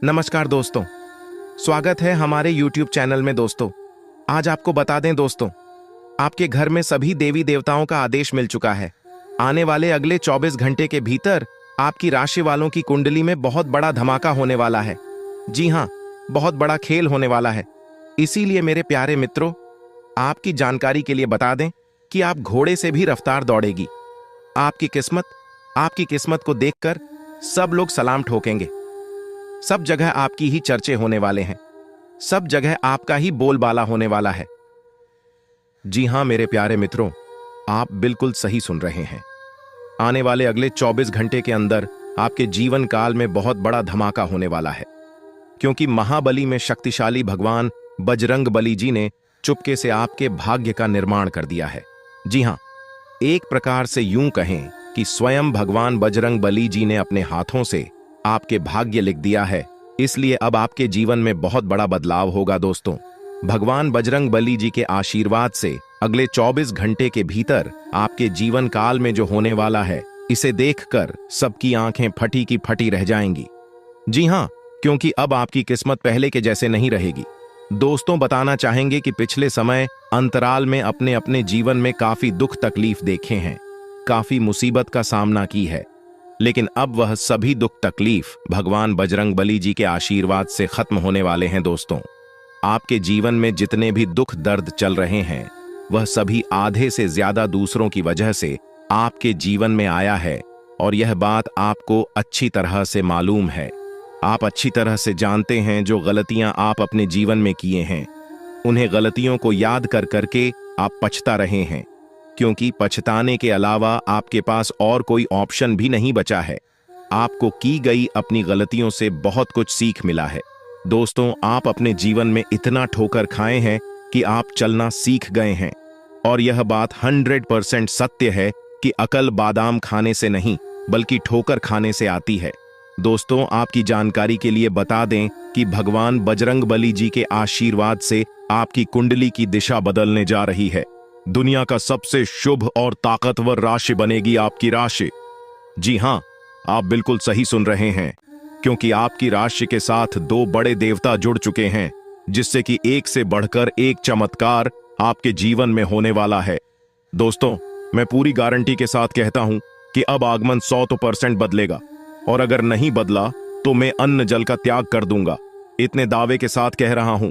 नमस्कार दोस्तों, स्वागत है हमारे YouTube चैनल में। दोस्तों, आज आपको बता दें दोस्तों, आपके घर में सभी देवी देवताओं का आदेश मिल चुका है। आने वाले अगले 24 घंटे के भीतर आपकी राशि वालों की कुंडली में बहुत बड़ा धमाका होने वाला है। जी हाँ, बहुत बड़ा खेल होने वाला है। इसीलिए मेरे प्यारे मित्रों, आपकी जानकारी के लिए बता दें कि आप घोड़े से भी रफ्तार दौड़ेगी। आपकी किस्मत को देखकर सब लोग सलाम ठोकेंगे। सब जगह आपकी ही चर्चे होने वाले हैं। सब जगह आपका ही बोलबाला होने वाला है। जी हां मेरे प्यारे मित्रों, आप बिल्कुल सही सुन रहे हैं। आने वाले अगले 24 घंटे के अंदर आपके जीवन काल में बहुत बड़ा धमाका होने वाला है, क्योंकि महाबली में शक्तिशाली भगवान बजरंग बली जी ने चुपके से आपके भाग्य का निर्माण कर दिया है। जी हां, एक प्रकार से यूं कहें कि स्वयं भगवान बजरंग बली जी ने अपने हाथों से आपके भाग्य लिख दिया है। इसलिए अब आपके जीवन में बहुत बड़ा बदलाव होगा। दोस्तों, भगवान बजरंग बली जी के आशीर्वाद से अगले 24 घंटे के भीतर आपके जीवन काल में जो होने वाला है, इसे देखकर सबकी आंखें फटी की फटी रह जाएंगी। जी हां, क्योंकि अब आपकी किस्मत पहले के जैसे नहीं रहेगी। दोस्तों, बताना चाहेंगे कि पिछले समय अंतराल में अपने अपने जीवन में काफी दुख तकलीफ देखे हैं, काफी मुसीबत का सामना की है, लेकिन अब वह सभी दुख तकलीफ भगवान बजरंग बली जी के आशीर्वाद से खत्म होने वाले हैं। दोस्तों, आपके जीवन में जितने भी दुख दर्द चल रहे हैं, वह सभी आधे से ज्यादा दूसरों की वजह से आपके जीवन में आया है, और यह बात आपको अच्छी तरह से मालूम है। आप अच्छी तरह से जानते हैं जो गलतियां आप अपने जीवन में किए हैं, उन्हें गलतियों को याद कर करके आप पछता रहे हैं, क्योंकि पछताने के अलावा आपके पास और कोई ऑप्शन भी नहीं बचा है। आपको की गई अपनी गलतियों से बहुत कुछ सीख मिला है। दोस्तों, आप अपने जीवन में इतना ठोकर खाए हैं कि आप चलना सीख गए हैं, और यह बात 100% सत्य है कि अकल बादाम खाने से नहीं बल्कि ठोकर खाने से आती है। दोस्तों, आपकी जानकारी के लिए बता दें कि भगवान बजरंग बली जी के आशीर्वाद से आपकी कुंडली की दिशा बदलने जा रही है। दुनिया का सबसे शुभ और ताकतवर राशि बनेगी आपकी राशि। जी हां, आप बिल्कुल सही सुन रहे हैं, क्योंकि आपकी राशि के साथ 2 बड़े देवता जुड़ चुके हैं, जिससे कि एक से बढ़कर एक चमत्कार आपके जीवन में होने वाला है। दोस्तों, मैं पूरी गारंटी के साथ कहता हूं कि अब आगमन 100% बदलेगा, और अगर नहीं बदला तो मैं अन्न जल का त्याग कर दूंगा। इतने दावे के साथ कह रहा हूं।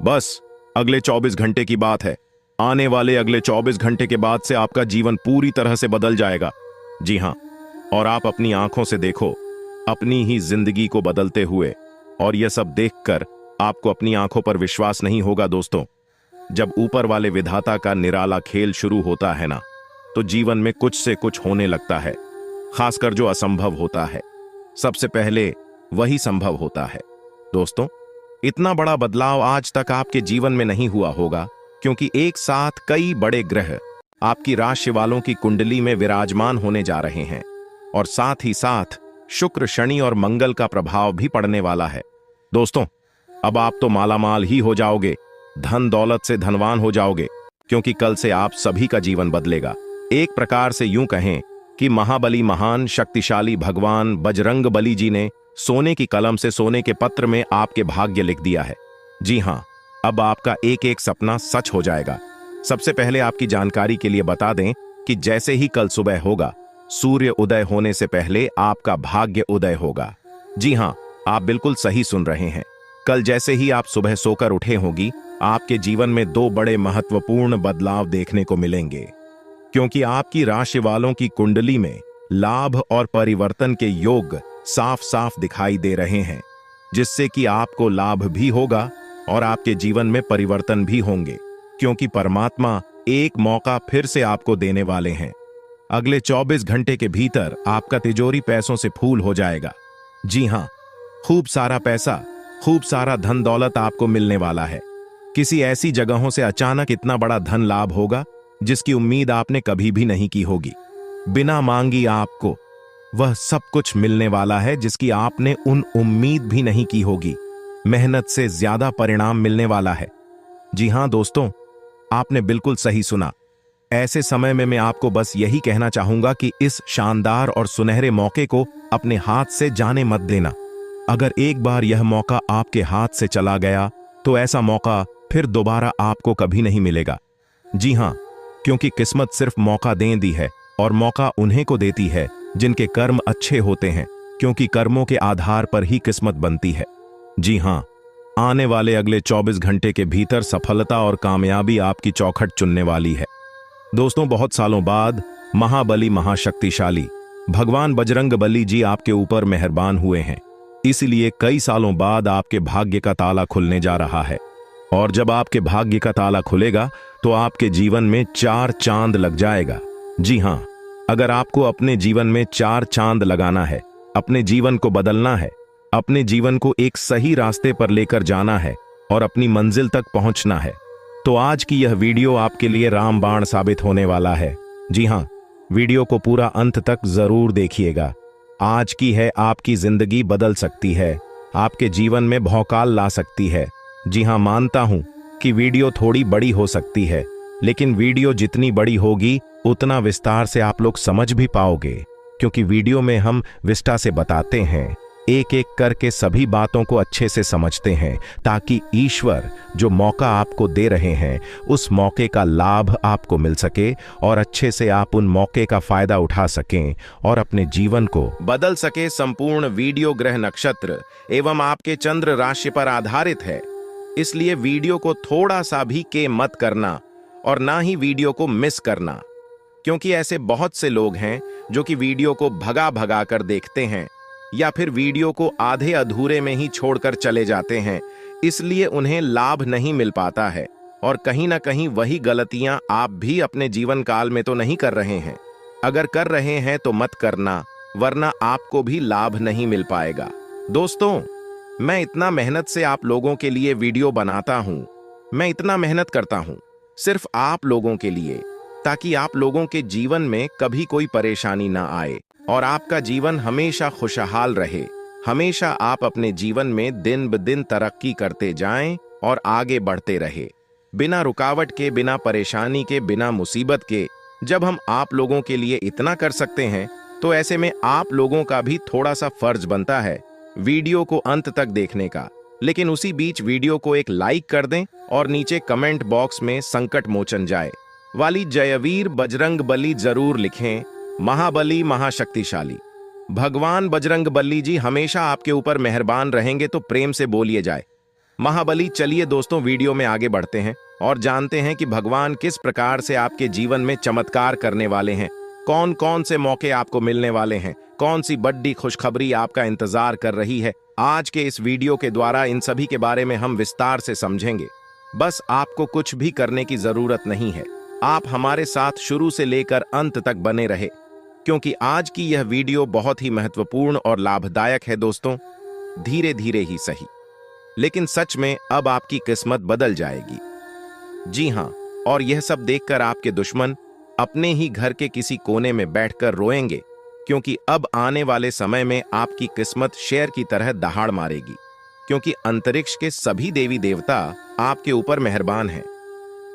बस अगले 24 घंटे की बात है। आने वाले अगले 24 घंटे के बाद से आपका जीवन पूरी तरह से बदल जाएगा। जी हां, और आप अपनी आंखों से देखो अपनी ही जिंदगी को बदलते हुए, और यह सब देखकर आपको अपनी आंखों पर विश्वास नहीं होगा। दोस्तों, जब ऊपर वाले विधाता का निराला खेल शुरू होता है ना, तो जीवन में कुछ से कुछ होने लगता है। खासकर जो असंभव होता है, सबसे पहले वही संभव होता है। दोस्तों, इतना बड़ा बदलाव आज तक आपके जीवन में नहीं हुआ होगा, क्योंकि एक साथ कई बड़े ग्रह आपकी राशि वालों की कुंडली में विराजमान होने जा रहे हैं, और साथ ही साथ शुक्र, शनि और मंगल का प्रभाव भी पड़ने वाला है। दोस्तों, अब आप तो मालामाल ही हो जाओगे, धन दौलत से धनवान हो जाओगे, क्योंकि कल से आप सभी का जीवन बदलेगा। एक प्रकार से यूं कहें कि महाबली महान शक्तिशाली भगवान बजरंग बली जी ने सोने की कलम से सोने के पत्र में आपके भाग्य लिख दिया है। जी हां, अब आपका एक एक सपना सच हो जाएगा। सबसे पहले आपकी जानकारी के लिए बता दें कि जैसे ही कल सुबह होगा, सूर्य उदय होने से पहले आपका भाग्य उदय होगा। जी हां, आप बिल्कुल सही सुन रहे हैं। कल जैसे ही आप सुबह सोकर उठे होगी, आपके जीवन में 2 बड़े महत्वपूर्ण बदलाव देखने को मिलेंगे, क्योंकि आपकी राशि वालों की कुंडली में लाभ और परिवर्तन के योग साफ साफ दिखाई दे रहे हैं, जिससे कि आपको लाभ भी होगा और आपके जीवन में परिवर्तन भी होंगे, क्योंकि परमात्मा एक मौका फिर से आपको देने वाले हैं। अगले 24 घंटे के भीतर आपका तिजोरी पैसों से फूल हो जाएगा। जी हां, खूब सारा पैसा, खूब सारा धन दौलत आपको मिलने वाला है। किसी ऐसी जगहों से अचानक इतना बड़ा धन लाभ होगा जिसकी उम्मीद आपने कभी भी नहीं की होगी। बिना मांगी आपको वह सब कुछ मिलने वाला है जिसकी आपने उन उम्मीद भी नहीं की होगी। मेहनत से ज्यादा परिणाम मिलने वाला है। जी हां दोस्तों, आपने बिल्कुल सही सुना। ऐसे समय में मैं आपको बस यही कहना चाहूंगा कि इस शानदार और सुनहरे मौके को अपने हाथ से जाने मत देना। अगर एक बार यह मौका आपके हाथ से चला गया तो ऐसा मौका फिर दोबारा आपको कभी नहीं मिलेगा। जी हाँ, क्योंकि किस्मत सिर्फ मौका दे दी है और मौका उन्हें को देती है जिनके कर्म अच्छे होते हैं, क्योंकि कर्मों के आधार पर ही किस्मत बनती है। जी हाँ, आने वाले अगले 24 घंटे के भीतर सफलता और कामयाबी आपकी चौखट चुनने वाली है। दोस्तों, बहुत सालों बाद महाबली महाशक्तिशाली भगवान बजरंगबली जी आपके ऊपर मेहरबान हुए हैं, इसलिए कई सालों बाद आपके भाग्य का ताला खुलने जा रहा है। और जब आपके भाग्य का ताला खुलेगा तो आपके जीवन में 4 चांद लग जाएगा। जी हाँ, अगर आपको अपने जीवन में 4 चांद लगाना है, अपने जीवन को बदलना है, अपने जीवन को एक सही रास्ते पर लेकर जाना है और अपनी मंजिल तक पहुंचना है, तो आज की यह वीडियो आपके लिए रामबाण साबित होने वाला है। जी हाँ, वीडियो को पूरा अंत तक जरूर देखिएगा। आज की है आपकी जिंदगी बदल सकती है, आपके जीवन में भौकाल ला सकती है। जी हाँ, मानता हूं कि वीडियो थोड़ी बड़ी हो सकती है, लेकिन वीडियो जितनी बड़ी होगी उतना विस्तार से आप लोग समझ भी पाओगे, क्योंकि वीडियो में हम विस्तार से बताते हैं, एक एक करके सभी बातों को अच्छे से समझते हैं, ताकि ईश्वर जो मौका आपको दे रहे हैं उस मौके का लाभ आपको मिल सके और अच्छे से आप उन मौके का फायदा उठा सकें और अपने जीवन को बदल सके। संपूर्ण वीडियो ग्रह नक्षत्र एवं आपके चंद्र राशि पर आधारित है, इसलिए वीडियो को थोड़ा सा भी के मत करना और ना ही वीडियो को मिस करना, क्योंकि ऐसे बहुत से लोग हैं जो कि वीडियो को भगा भगा कर देखते हैं या फिर वीडियो को आधे अधूरे में ही छोड़कर चले जाते हैं, इसलिए उन्हें लाभ नहीं मिल पाता है। और कहीं ना कहीं वही गलतियां आप भी अपने जीवन काल में तो नहीं कर रहे हैं। अगर कर रहे हैं तो मत करना, वरना आपको भी लाभ नहीं मिल पाएगा। दोस्तों, मैं इतना मेहनत से आप लोगों के लिए वीडियो बनाता हूं, मैं इतना मेहनत करता हूं सिर्फ आप लोगों के लिए, ताकि आप लोगों के जीवन में कभी कोई परेशानी ना आए और आपका जीवन हमेशा खुशहाल रहे। हमेशा आप अपने जीवन में दिन ब दिन तरक्की करते जाएं और आगे बढ़ते रहे, बिना रुकावट के, बिना परेशानी के, बिना मुसीबत के। जब हम आप लोगों के लिए इतना कर सकते हैं तो ऐसे में आप लोगों का भी थोड़ा सा फर्ज बनता है वीडियो को अंत तक देखने का। लेकिन उसी बीच वीडियो को एक लाइक कर दें और नीचे कमेंट बॉक्स में संकट मोचन जाए वाली जयवीर बजरंगबली जरूर लिखें। महाबली महाशक्तिशाली भगवान बजरंगबली जी हमेशा आपके ऊपर मेहरबान रहेंगे, तो प्रेम से बोलिए जाए महाबली। चलिए दोस्तों, वीडियो में आगे बढ़ते हैं और जानते हैं कि भगवान किस प्रकार से आपके जीवन में चमत्कार करने वाले हैं, कौन कौन से मौके आपको मिलने वाले हैं, कौन सी बड़ी खुशखबरी आपका इंतजार कर रही है। आज के इस वीडियो के द्वारा इन सभी के बारे में हम विस्तार से समझेंगे। बस आपको कुछ भी करने की जरूरत नहीं है, आप हमारे साथ शुरू से लेकर अंत तक बने रहे, क्योंकि आज की यह वीडियो बहुत ही महत्वपूर्ण और लाभदायक है। दोस्तों, धीरे धीरे ही सही, लेकिन सच में अब आपकी किस्मत बदल जाएगी। जी हाँ, और यह सब देखकर आपके दुश्मन अपने ही घर के किसी कोने में बैठकर रोएंगे, क्योंकि अब आने वाले समय में आपकी किस्मत शेर की तरह दहाड़ मारेगी, क्योंकि अंतरिक्ष के सभी देवी देवता आपके ऊपर मेहरबान हैं।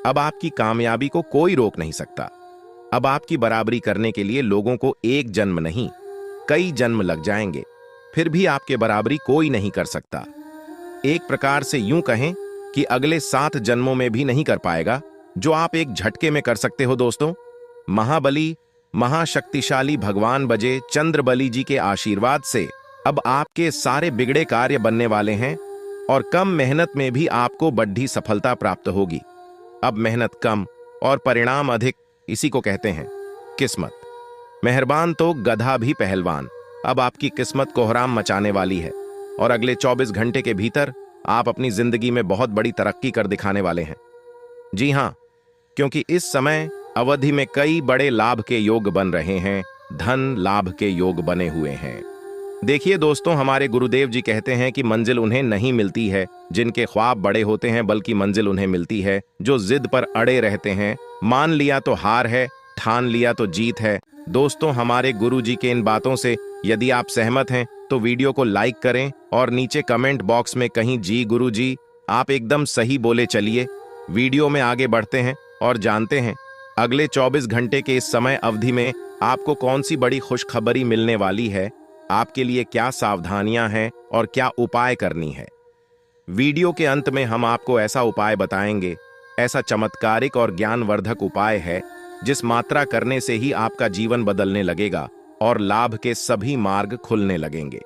अब आपकी कामयाबी को कोई रोक नहीं सकता। अब आपकी बराबरी करने के लिए लोगों को एक जन्म नहीं, कई जन्म लग जाएंगे, फिर भी आपके बराबरी कोई नहीं कर सकता। एक प्रकार से यूं कहें कि अगले 7 जन्मों में भी नहीं कर पाएगा जो आप एक झटके में कर सकते हो। दोस्तों, महाबली महाशक्तिशाली भगवान बजे चंद्रबली जी के आशीर्वाद से अब आपके सारे बिगड़े कार्य बनने वाले हैं और कम मेहनत में भी आपको बड़ी सफलता प्राप्त होगी। अब मेहनत कम और परिणाम अधिक, इसी को कहते हैं किस्मत। मेहरबान तो गधा भी पहलवान। अब आपकी किस्मत कोहराम मचाने वाली है और अगले 24 घंटे के भीतर आप अपनी जिंदगी में बहुत बड़ी तरक्की कर दिखाने वाले हैं। जी हाँ, क्योंकि इस समय अवधि में कई बड़े लाभ के योग बन रहे हैं, धन लाभ के योग बने हुए हैं। देखिए दोस्तों, हमारे गुरुदेव जी कहते हैं कि मंजिल उन्हें नहीं मिलती है जिनके ख्वाब बड़े होते हैं, बल्कि मंजिल उन्हें मिलती है जो जिद पर अड़े रहते हैं। मान लिया तो हार है, ठान लिया तो जीत है। दोस्तों, हमारे गुरु जी के इन बातों से यदि आप सहमत हैं तो वीडियो को लाइक करें और नीचे कमेंट बॉक्स में कहीं जी गुरु जी आप एकदम सही बोले। चलिए वीडियो में आगे बढ़ते हैं और जानते हैं अगले 24 घंटे के इस समय अवधि में आपको कौन सी बड़ी खुशखबरी मिलने वाली है, आपके लिए क्या सावधानियां हैं और क्या उपाय करनी है। वीडियो के अंत में हम आपको ऐसा उपाय बताएंगे, ऐसा चमत्कारिक और ज्ञानवर्धक उपाय है जिस मात्रा करने से ही आपका जीवन बदलने लगेगा और लाभ के सभी मार्ग खुलने लगेंगे।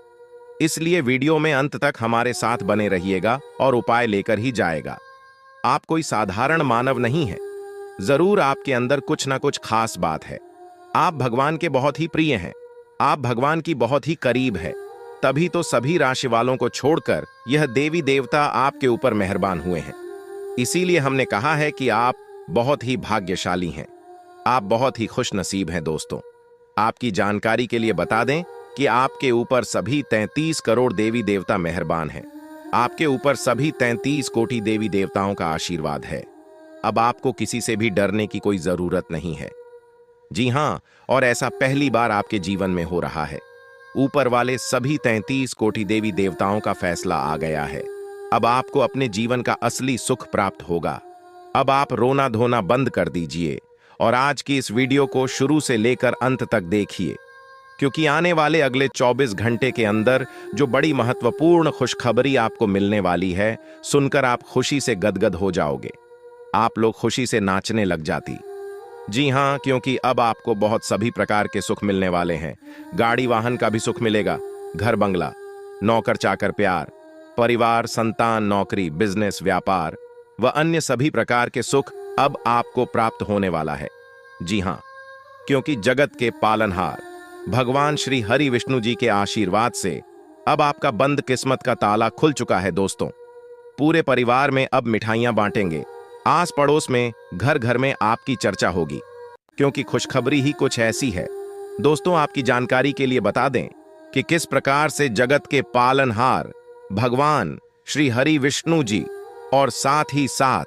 इसलिए वीडियो में अंत तक हमारे साथ बने रहिएगा और उपाय लेकर ही जाएगा। आप कोई साधारण मानव नहीं है, जरूर आपके अंदर कुछ ना कुछ खास बात है। आप भगवान के बहुत ही प्रिय हैं, आप भगवान की बहुत ही करीब है, तभी तो सभी राशि वालों को छोड़कर यह देवी देवता आपके ऊपर मेहरबान हुए हैं। इसीलिए हमने कहा है कि आप बहुत ही भाग्यशाली हैं, आप बहुत ही खुश नसीब हैं। दोस्तों, आपकी जानकारी के लिए बता दें कि आपके ऊपर सभी 33 करोड़ देवी देवता मेहरबान हैं। आपके ऊपर सभी 33 कोटि देवी देवताओं का आशीर्वाद है। अब आपको किसी से भी डरने की कोई जरूरत नहीं है। जी हां, और ऐसा पहली बार आपके जीवन में हो रहा है। ऊपर वाले सभी 33 कोटि देवी देवताओं का फैसला आ गया है। अब आपको अपने जीवन का असली सुख प्राप्त होगा। अब आप रोना धोना बंद कर दीजिए और आज की इस वीडियो को शुरू से लेकर अंत तक देखिए, क्योंकि आने वाले अगले 24 घंटे के अंदर जो बड़ी महत्वपूर्ण खुशखबरी आपको मिलने वाली है, सुनकर आप खुशी से गदगद हो जाओगे। आप लोग खुशी से नाचने लग जाती। जी हां, क्योंकि अब आपको बहुत सभी प्रकार के सुख मिलने वाले हैं। गाड़ी वाहन का भी सुख मिलेगा, घर बंगला, नौकर चाकर प्यार, परिवार, संतान, नौकरी, बिजनेस, व्यापार व अन्य सभी प्रकार के सुख अब आपको प्राप्त होने वाला है। जी हां, क्योंकि जगत के पालनहार भगवान श्री हरि विष्णु जी के आशीर्वाद से अब आपका बंद किस्मत का ताला खुल चुका है। दोस्तों, पूरे परिवार में अब मिठाइयां बांटेंगे, आस पड़ोस में, घर घर में आपकी चर्चा होगी, क्योंकि खुशखबरी ही कुछ ऐसी है। दोस्तों, आपकी जानकारी के लिए बता दें कि किस प्रकार से जगत के पालनहार भगवान श्री हरि विष्णु जी और साथ ही साथ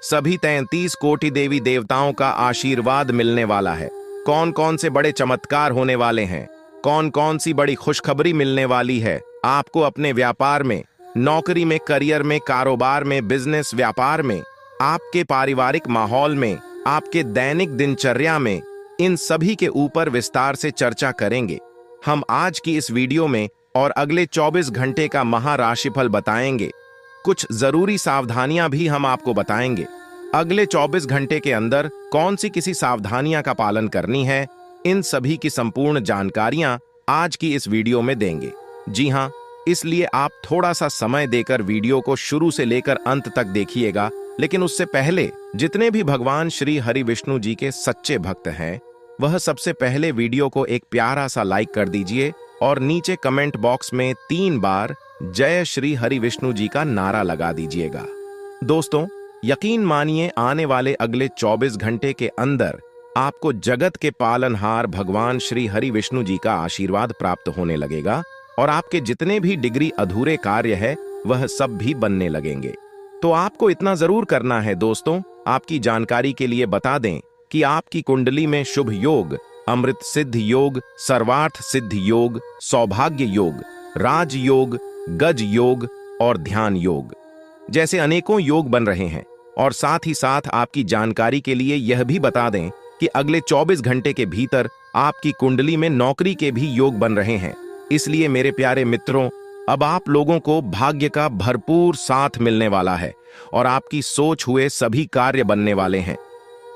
सभी 33 कोटि देवी देवताओं का आशीर्वाद मिलने वाला है। कौन कौन से बड़े चमत्कार होने वाले हैं, कौन कौन सी बड़ी खुशखबरी मिलने वाली है आपको अपने व्यापार में, नौकरी में, करियर में, कारोबार में, बिजनेस, व्यापार में, आपके पारिवारिक माहौल में, आपके दैनिक दिनचर्या में, इन सभी के ऊपर विस्तार से चर्चा करेंगे हम आज की इस वीडियो में। और अगले 24 घंटे का महाराशिफल बताएंगे। कुछ जरूरी सावधानियां भी हम आपको बताएंगे। अगले 24 घंटे के अंदर कौन सी किसी सावधानियां का पालन करनी है, इन सभी की संपूर्ण जानकारियां आज की इस वीडियो में देंगे। जी हां, इसलिए आप थोड़ा सा समय देकर वीडियो को शुरू से लेकर अंत तक देखिएगा। लेकिन उससे पहले जितने भी भगवान श्री हरि विष्णु जी के सच्चे भक्त हैं, वह सबसे पहले वीडियो को एक प्यारा सा लाइक कर दीजिए और नीचे कमेंट बॉक्स में 3 बार जय श्री हरि विष्णु जी का नारा लगा दीजिएगा। दोस्तों, यकीन मानिए, आने वाले अगले 24 घंटे के अंदर आपको जगत के पालनहार भगवान श्री हरि विष्णु जी का आशीर्वाद प्राप्त होने लगेगा और आपके जितने भी डिग्री अधूरे कार्य है वह सब भी बनने लगेंगे। तो आपको इतना जरूर करना है। दोस्तों, आपकी जानकारी के लिए बता दें कि आपकी कुंडली में शुभ योग, अमृत सिद्ध योग, सर्वार्थ सिद्ध योग, सौभाग्य योग, राज योग, गज योग और ध्यान योग जैसे अनेकों योग बन रहे हैं। और साथ ही साथ आपकी जानकारी के लिए यह भी बता दें कि अगले 24 घंटे के भीतर आपकी कुंडली में नौकरी के भी योग बन रहे हैं। इसलिए मेरे प्यारे मित्रों, अब आप लोगों को भाग्य का भरपूर साथ मिलने वाला है और आपकी सोच हुए सभी कार्य बनने वाले हैं।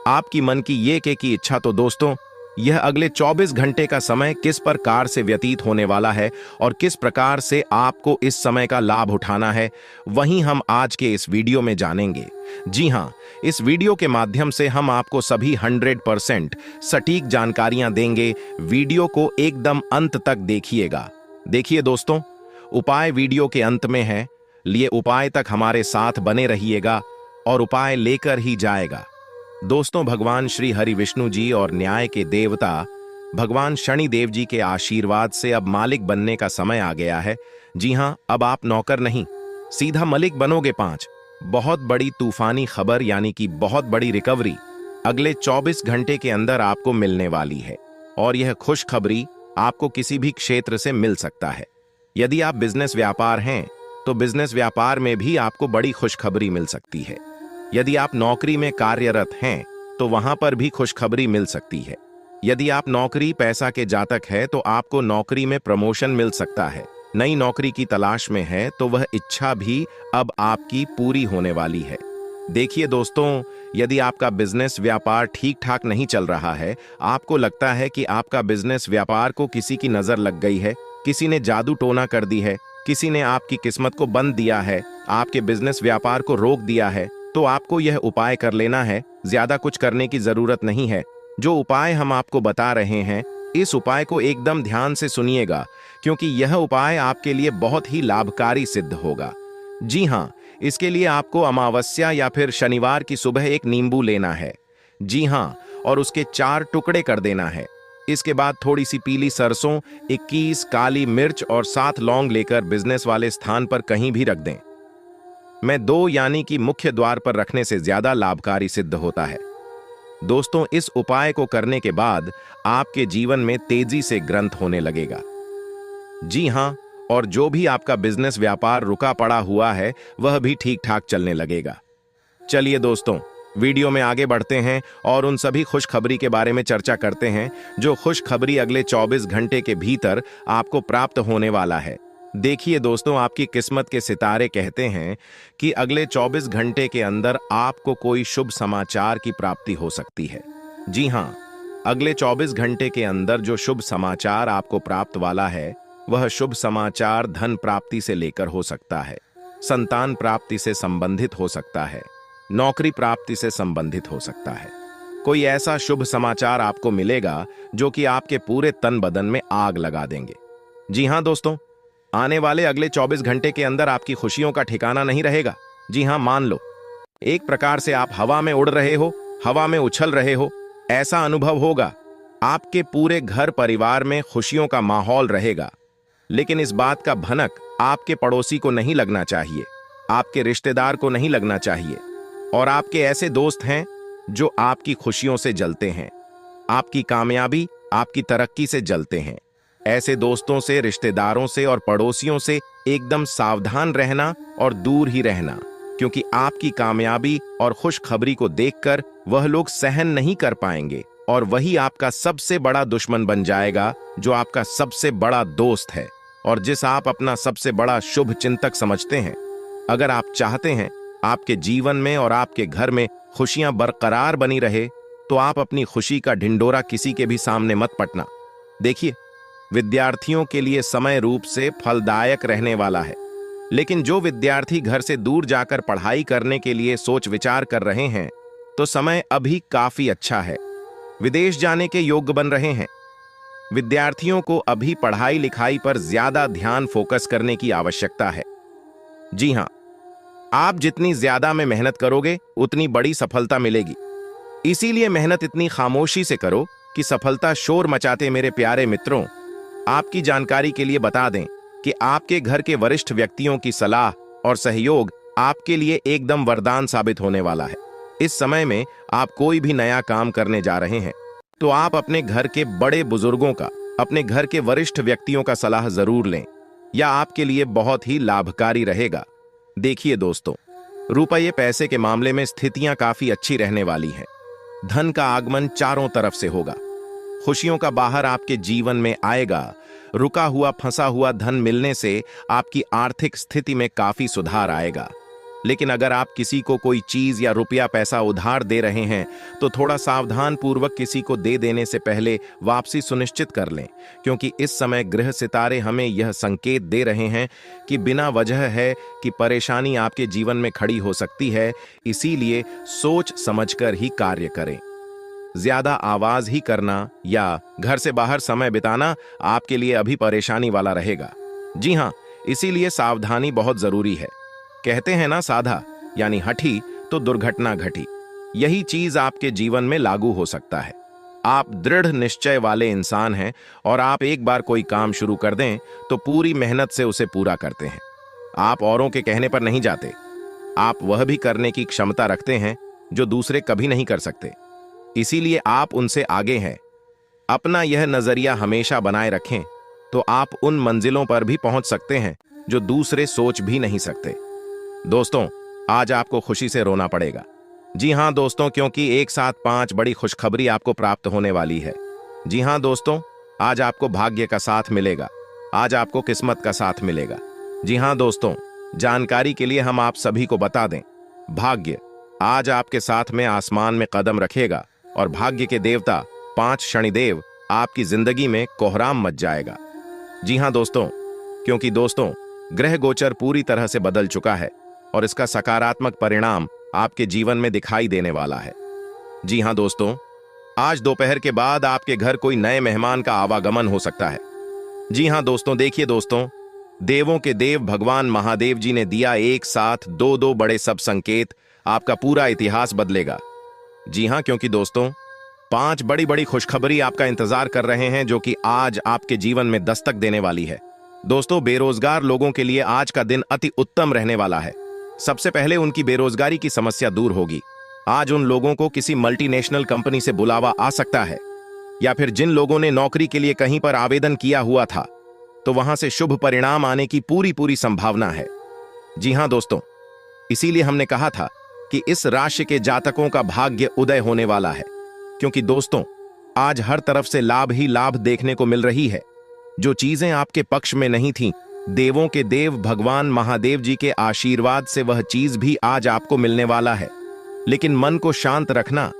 आपकी मन की ये की इच्छा। तो दोस्तों, यह अगले 24 घंटे का समय किस प्रकार से व्यतीत होने वाला है और किस प्रकार से आपको इस समय का लाभ उठाना है, वहीं हम आज के इस वीडियो में जानेंगे। जी हां, इस वीडियो के माध्यम से हम आपको सभी 100% सटीक जानकारियां देंगे। वीडियो को एकदम अंत तक देखिएगा। देखिए दोस्तों, उपाय वीडियो के अंत में है, लिए उपाय तक हमारे साथ बने रहिएगा और उपाय लेकर ही जाएगा। दोस्तों, भगवान श्री हरि विष्णु जी और न्याय के देवता भगवान शनि देव जी के आशीर्वाद से अब मालिक बनने का समय आ गया है। जी हां, अब आप नौकर नहीं, सीधा मलिक बनोगे। 5 बहुत बड़ी तूफानी खबर यानी कि बहुत बड़ी रिकवरी अगले 24 घंटे के अंदर आपको मिलने वाली है और यह खुशखबरी आपको किसी भी क्षेत्र से मिल सकता है। यदि आप बिजनेस व्यापार हैं तो बिजनेस व्यापार में भी आपको बड़ी खुशखबरी मिल सकती है। यदि आप नौकरी में कार्यरत हैं तो वहां पर भी खुशखबरी मिल सकती है। यदि आप नौकरी पैसा के जातक है तो आपको नौकरी में प्रमोशन मिल सकता है। नई नौकरी की तलाश में है तो वह इच्छा भी अब आपकी पूरी होने वाली है। देखिए दोस्तों, यदि आपका बिजनेस व्यापार ठीक ठाक नहीं चल रहा है, आपको लगता है कि आपका बिजनेस व्यापार को किसी की नजर लग गई है, किसी ने जादू टोना कर दी है, किसी ने आपकी किस्मत को बंद दिया है, आपके बिजनेस व्यापार को रोक दिया है, तो आपको यह उपाय कर लेना है। ज्यादा कुछ करने की जरूरत नहीं है। जो उपाय हम आपको बता रहे हैं, इस उपाय को एकदम ध्यान से सुनिएगा, क्योंकि यह उपाय आपके लिए बहुत ही लाभकारी सिद्ध होगा। जी हाँ, इसके लिए आपको अमावस्या या फिर शनिवार की सुबह एक नींबू लेना है। जी हाँ, और उसके 4 टुकड़े कर देना है। इसके बाद थोड़ी सी पीली सरसों, 21 काली मिर्च और 7 लौंग लेकर बिजनेस वाले स्थान पर कहीं भी रख दें। मैं 2 यानी कि मुख्य द्वार पर रखने से ज्यादा लाभकारी सिद्ध होता है। दोस्तों, इस उपाय को करने के बाद आपके जीवन में तेजी से ग्रंथ होने लगेगा। जी हाँ, और जो भी आपका बिजनेस व्यापार रुका पड़ा हुआ है वह भी ठीक ठाक चलने लगेगा। चलिए दोस्तों, वीडियो में आगे बढ़ते हैं और उन सभी खुशखबरी के बारे में चर्चा करते हैं जो खुशखबरी अगले 24 घंटे के भीतर आपको प्राप्त होने वाला है। देखिए दोस्तों, आपकी किस्मत के सितारे कहते हैं कि अगले 24 घंटे के अंदर आपको कोई शुभ समाचार की प्राप्ति हो सकती है। जी हाँ, अगले 24 घंटे के अंदर जो शुभ समाचार आपको प्राप्त वाला है वह शुभ समाचार धन प्राप्ति से लेकर हो सकता है, संतान प्राप्ति से संबंधित हो सकता है, नौकरी प्राप्ति से संबंधित हो सकता है। कोई ऐसा शुभ समाचार आपको मिलेगा जो कि आपके पूरे तन बदन में आग लगा देंगे। जी हाँ दोस्तों, आने वाले अगले 24 घंटे के अंदर आपकी खुशियों का ठिकाना नहीं रहेगा। जी हाँ, मान लो एक प्रकार से आप हवा में उड़ रहे हो, हवा में उछल रहे हो, ऐसा अनुभव होगा। आपके पूरे घर परिवार में खुशियों का माहौल रहेगा। लेकिन इस बात का भनक आपके पड़ोसी को नहीं लगना चाहिए, आपके रिश्तेदार को नहीं लगना चाहिए। और आपके ऐसे दोस्त हैं जो आपकी खुशियों से जलते हैं, आपकी कामयाबी, आपकी तरक्की से जलते हैं। ऐसे दोस्तों से, रिश्तेदारों से और पड़ोसियों से एकदम सावधान रहना और दूर ही रहना, क्योंकि आपकी कामयाबी और खुशखबरी को देखकर वह लोग सहन नहीं कर पाएंगे और वही आपका सबसे बड़ा दुश्मन बन जाएगा, जो आपका सबसे बड़ा दोस्त है और जिस आप अपना सबसे बड़ा शुभ चिंतक समझते हैं। अगर आप चाहते हैं आपके जीवन में और आपके घर में खुशियां बरकरार बनी रहे, तो आप अपनी खुशी का ढिंडोरा किसी के भी सामने मत पटना। देखिए, विद्यार्थियों के लिए समय रूप से फलदायक रहने वाला है, लेकिन जो विद्यार्थी घर से दूर जाकर पढ़ाई करने के लिए सोच विचार कर रहे हैं, तो समय अभी काफी अच्छा है। विदेश जाने के योग्य बन रहे हैं। विद्यार्थियों को अभी पढ़ाई लिखाई पर ज्यादा ध्यान फोकस करने की आवश्यकता है। जी हाँ, आप जितनी ज्यादा में मेहनत करोगे उतनी बड़ी सफलता मिलेगी। इसीलिए मेहनत इतनी खामोशी से करो कि सफलता शोर मचाते। मेरे प्यारे मित्रों, आपकी जानकारी के लिए बता दें कि आपके घर के वरिष्ठ व्यक्तियों की सलाह और सहयोग आपके लिए एकदम वरदान साबित होने वाला है। इस समय में आप कोई भी नया काम करने जा रहे हैं तो आप अपने घर के बड़े बुजुर्गों का, अपने घर के वरिष्ठ व्यक्तियों का सलाह जरूर लें, यह आपके लिए बहुत ही लाभकारी रहेगा। देखिए दोस्तों, रुपये पैसे के मामले में स्थितियां काफी अच्छी रहने वाली हैं। धन का आगमन चारों तरफ से होगा। खुशियों का बाहर आपके जीवन में आएगा। रुका हुआ फंसा हुआ धन मिलने से आपकी आर्थिक स्थिति में काफी सुधार आएगा। लेकिन अगर आप किसी को कोई चीज या रुपया पैसा उधार दे रहे हैं तो थोड़ा सावधान पूर्वक किसी को दे देने से पहले वापसी सुनिश्चित कर लें, क्योंकि इस समय ग्रह सितारे हमें यह संकेत दे रहे हैं कि बिना वजह है कि परेशानी आपके जीवन में खड़ी हो सकती है। इसीलिए सोच समझकर ही कार्य करें। ज्यादा आवाज ही करना या घर से बाहर समय बिताना आपके लिए अभी परेशानी वाला रहेगा। जी हाँ, इसीलिए सावधानी बहुत जरूरी है। कहते हैं ना, साधा यानी हठी तो दुर्घटना घटी। यही चीज आपके जीवन में लागू हो सकता है। आप दृढ़ निश्चय वाले इंसान हैं और आप एक बार कोई काम शुरू कर दें तो पूरी मेहनत से उसे पूरा करते हैं। आप औरों के कहने पर नहीं जाते। आप वह भी करने की क्षमता रखते हैं जो दूसरे कभी नहीं कर सकते। इसीलिए आप उनसे आगे हैं। अपना यह नजरिया हमेशा बनाए रखें तो आप उन मंजिलों पर भी पहुंच सकते हैं जो दूसरे सोच भी नहीं सकते। दोस्तों, आज आपको खुशी से रोना पड़ेगा। जी हां दोस्तों, क्योंकि एक साथ 5 बड़ी खुशखबरी आपको प्राप्त होने वाली है। जी हां दोस्तों, आज आपको भाग्य का साथ मिलेगा। आज आपको किस्मत का साथ मिलेगा। जी हाँ दोस्तों, जानकारी के लिए हम आप सभी को बता दें, भाग्य आज आपके साथ में आसमान में कदम रखेगा और भाग्य के देवता 5 शनिदेव आपकी जिंदगी में कोहराम मच जाएगा। जी हाँ दोस्तों, क्योंकि दोस्तों ग्रह गोचर पूरी तरह से बदल चुका है और इसका सकारात्मक परिणाम आपके जीवन में दिखाई देने वाला है। जी हाँ दोस्तों, आज दोपहर के बाद आपके घर कोई नए मेहमान का आवागमन हो सकता है। जी हाँ दोस्तों, देखिए दोस्तों, देवों के देव भगवान महादेव जी ने दिया एक साथ दो बड़े सब संकेत, आपका पूरा इतिहास बदलेगा। जी हाँ, क्योंकि दोस्तों 5 बड़ी खुशखबरी आपका इंतजार कर रहे हैं जो कि आज आपके जीवन में दस्तक देने वाली है। दोस्तों, बेरोजगार लोगों के लिए आज का दिन अति उत्तम रहने वाला है। सबसे पहले उनकी बेरोजगारी की समस्या दूर होगी। आज उन लोगों को किसी मल्टीनेशनल कंपनी से बुलावा आ सकता है, या फिर जिन लोगों ने नौकरी के लिए कहीं पर आवेदन किया हुआ था तो वहां से शुभ परिणाम आने की पूरी संभावना है। जी हां दोस्तों, इसीलिए हमने कहा था कि इस राशि के जातकों का भाग्य उदय होने वाला है, क्योंकि दोस्तों आज हर तरफ से लाभ ही लाभ देखने को मिल रही है। जो चीजें आपके पक्ष में नहीं थीं, देवों के देव भगवान महादेव जी के आशीर्वाद से वह चीज भी आज आपको मिलने वाला है। लेकिन मन को शांत रखना।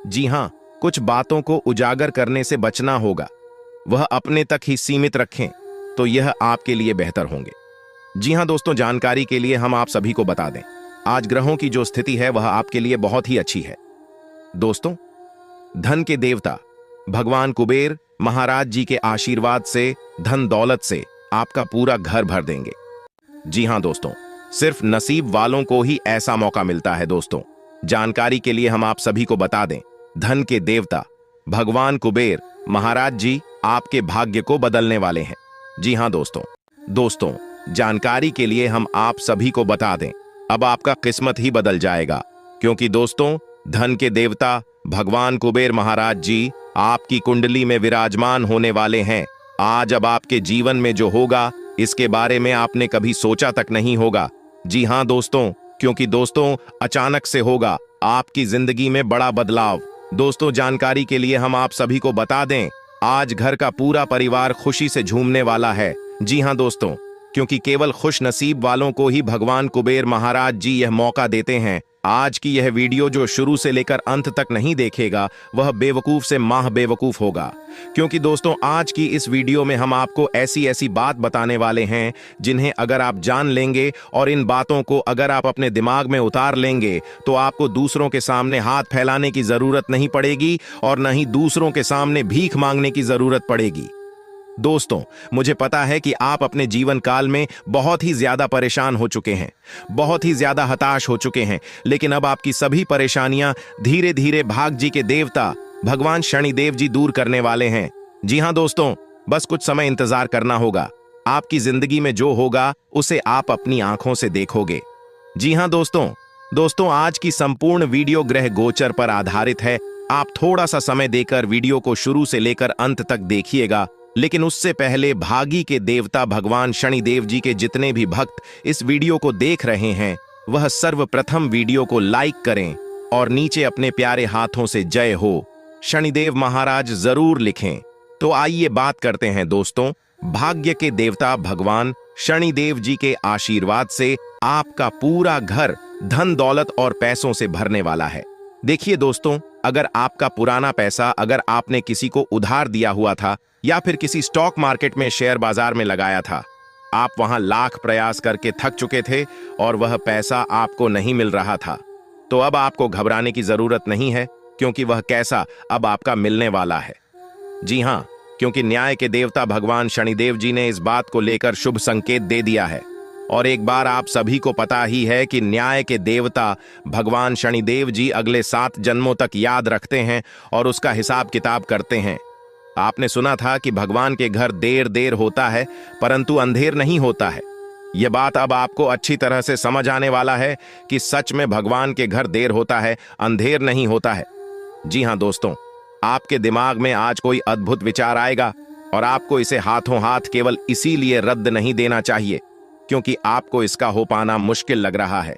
जी हां, कुछ बातों को उजागर करने से बचना होगा, वह अपने तक ही सीमित रखें तो यह आपके लिए बेहतर होंगे। जी हां दोस्तों, जानकारी के लिए हम आप सभी को बता दें, आज ग्रहों की जो स्थिति है वह आपके लिए बहुत ही अच्छी है। दोस्तों, धन के देवता भगवान कुबेर महाराज जी के आशीर्वाद से धन दौलत से आपका पूरा घर भर देंगे। जी हां दोस्तों, सिर्फ नसीब वालों को ही ऐसा मौका मिलता है। दोस्तों, जानकारी के लिए हम आप सभी को बता दें, धन के देवता भगवान कुबेर महाराज जी आपके भाग्य को बदलने वाले हैं। जी हां दोस्तों, जानकारी के लिए हम आप सभी को बता दें, अब आपका किस्मत ही बदल जाएगा, क्योंकि दोस्तों धन के देवता भगवान कुबेर महाराज जी आपकी कुंडली में विराजमान होने वाले हैं। आज अब आपके जीवन में जो होगा इसके बारे में आपने कभी सोचा तक नहीं होगा। जी हां दोस्तों, क्योंकि दोस्तों अचानक से होगा आपकी जिंदगी में बड़ा बदलाव। दोस्तों, जानकारी के लिए हम आप सभी को बता दें, आज घर का पूरा परिवार खुशी से झूमने वाला है। जी हां दोस्तों, क्योंकि केवल खुश नसीब वालों को ही भगवान कुबेर महाराज जी यह मौका देते हैं। आज की यह वीडियो जो शुरू से लेकर अंत तक नहीं देखेगा वह बेवकूफ से माह बेवकूफ होगा, क्योंकि दोस्तों आज की इस वीडियो में हम आपको ऐसी बात बताने वाले हैं जिन्हें अगर आप जान लेंगे और इन बातों को अगर आप अपने दिमाग में उतार लेंगे तो आपको दूसरों के सामने हाथ फैलाने की जरूरत नहीं पड़ेगी और न ही दूसरों के सामने भीख मांगने की जरूरत पड़ेगी। दोस्तों, मुझे पता है कि आप अपने जीवन काल में बहुत ही ज्यादा परेशान हो चुके हैं, बहुत ही ज्यादा हताश हो चुके हैं, लेकिन अब आपकी सभी परेशानियां धीरे धीरे भाग जी के देवता भगवान शनिदेव जी दूर करने वाले हैं। जी हां दोस्तों, बस कुछ समय इंतजार करना होगा। आपकी जिंदगी में जो होगा उसे आप अपनी आंखों से देखोगे। जी हां दोस्तों, आज की संपूर्ण वीडियो ग्रह गोचर पर आधारित है। आप थोड़ा सा समय देकर वीडियो को शुरू से लेकर अंत तक देखिएगा, लेकिन उससे पहले भागी के देवता भगवान शनिदेव जी के जितने भी भक्त इस वीडियो को देख रहे हैं वह सर्वप्रथम वीडियो को लाइक करें और नीचे अपने प्यारे हाथों से जय हो शनिदेव महाराज जरूर लिखें। तो आइए बात करते हैं दोस्तों, भाग्य के देवता भगवान शनिदेव जी के आशीर्वाद से आपका पूरा घर धन दौलत और पैसों से भरने वाला है। देखिए दोस्तों, अगर आपका पुराना पैसा अगर आपने किसी को उधार दिया हुआ था या फिर किसी स्टॉक मार्केट में शेयर बाजार में लगाया था, आप वहां लाख प्रयास करके थक चुके थे और वह पैसा आपको नहीं मिल रहा था, तो अब आपको घबराने की जरूरत नहीं है, क्योंकि वह कैसा अब आपका मिलने वाला है। जी हां, क्योंकि न्याय के देवता भगवान शनिदेव जी ने इस बात को लेकर शुभ संकेत दे दिया है। और एक बार आप सभी को पता ही है कि न्याय के देवता भगवान शनिदेव जी अगले 7 जन्मों तक याद रखते हैं और उसका हिसाब किताब करते हैं। आपने सुना था कि भगवान के घर देर होता है परंतु अंधेर नहीं होता है। यह बात अब आपको अच्छी तरह से समझ आने वाला है कि सच में भगवान के घर देर होता है, अंधेर नहीं होता है। जी हां दोस्तों, आपके दिमाग में आज कोई अद्भुत विचार आएगा और आपको इसे हाथों हाथ केवल इसीलिए रद्द नहीं देना चाहिए क्योंकि आपको इसका हो पाना मुश्किल लग रहा है।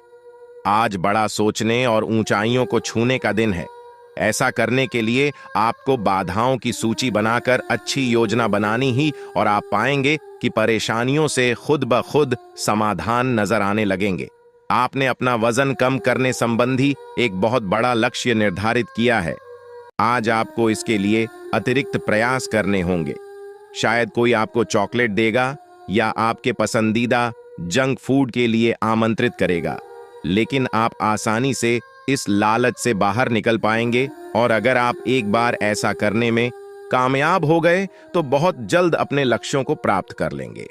आज बड़ा सोचने और ऊंचाइयों को छूने का दिन है। ऐसा करने के लिए आपको बाधाओं की सूची बनाकर अच्छी योजना बनानी ही, और आप पाएंगे कि परेशानियों से खुद ब खुद समाधान नजर आने लगेंगे। आपने अपना वजन कम करने संबंधी एक बहुत बड़ा लक्ष्य निर्धारित किया है। आज आपको इसके लिए अतिरिक्त प्रयास करने होंगे। शायद कोई आपको चॉकलेट देगा या आपके पसंदीदा जंक फूड के लिए आमंत्रित करेगा, लेकिन आप आसानी से इस लालच से बाहर निकल पाएंगे, और अगर आप एक बार ऐसा करने में कामयाब हो गए तो बहुत जल्द अपने लक्ष्यों को प्राप्त कर लेंगे।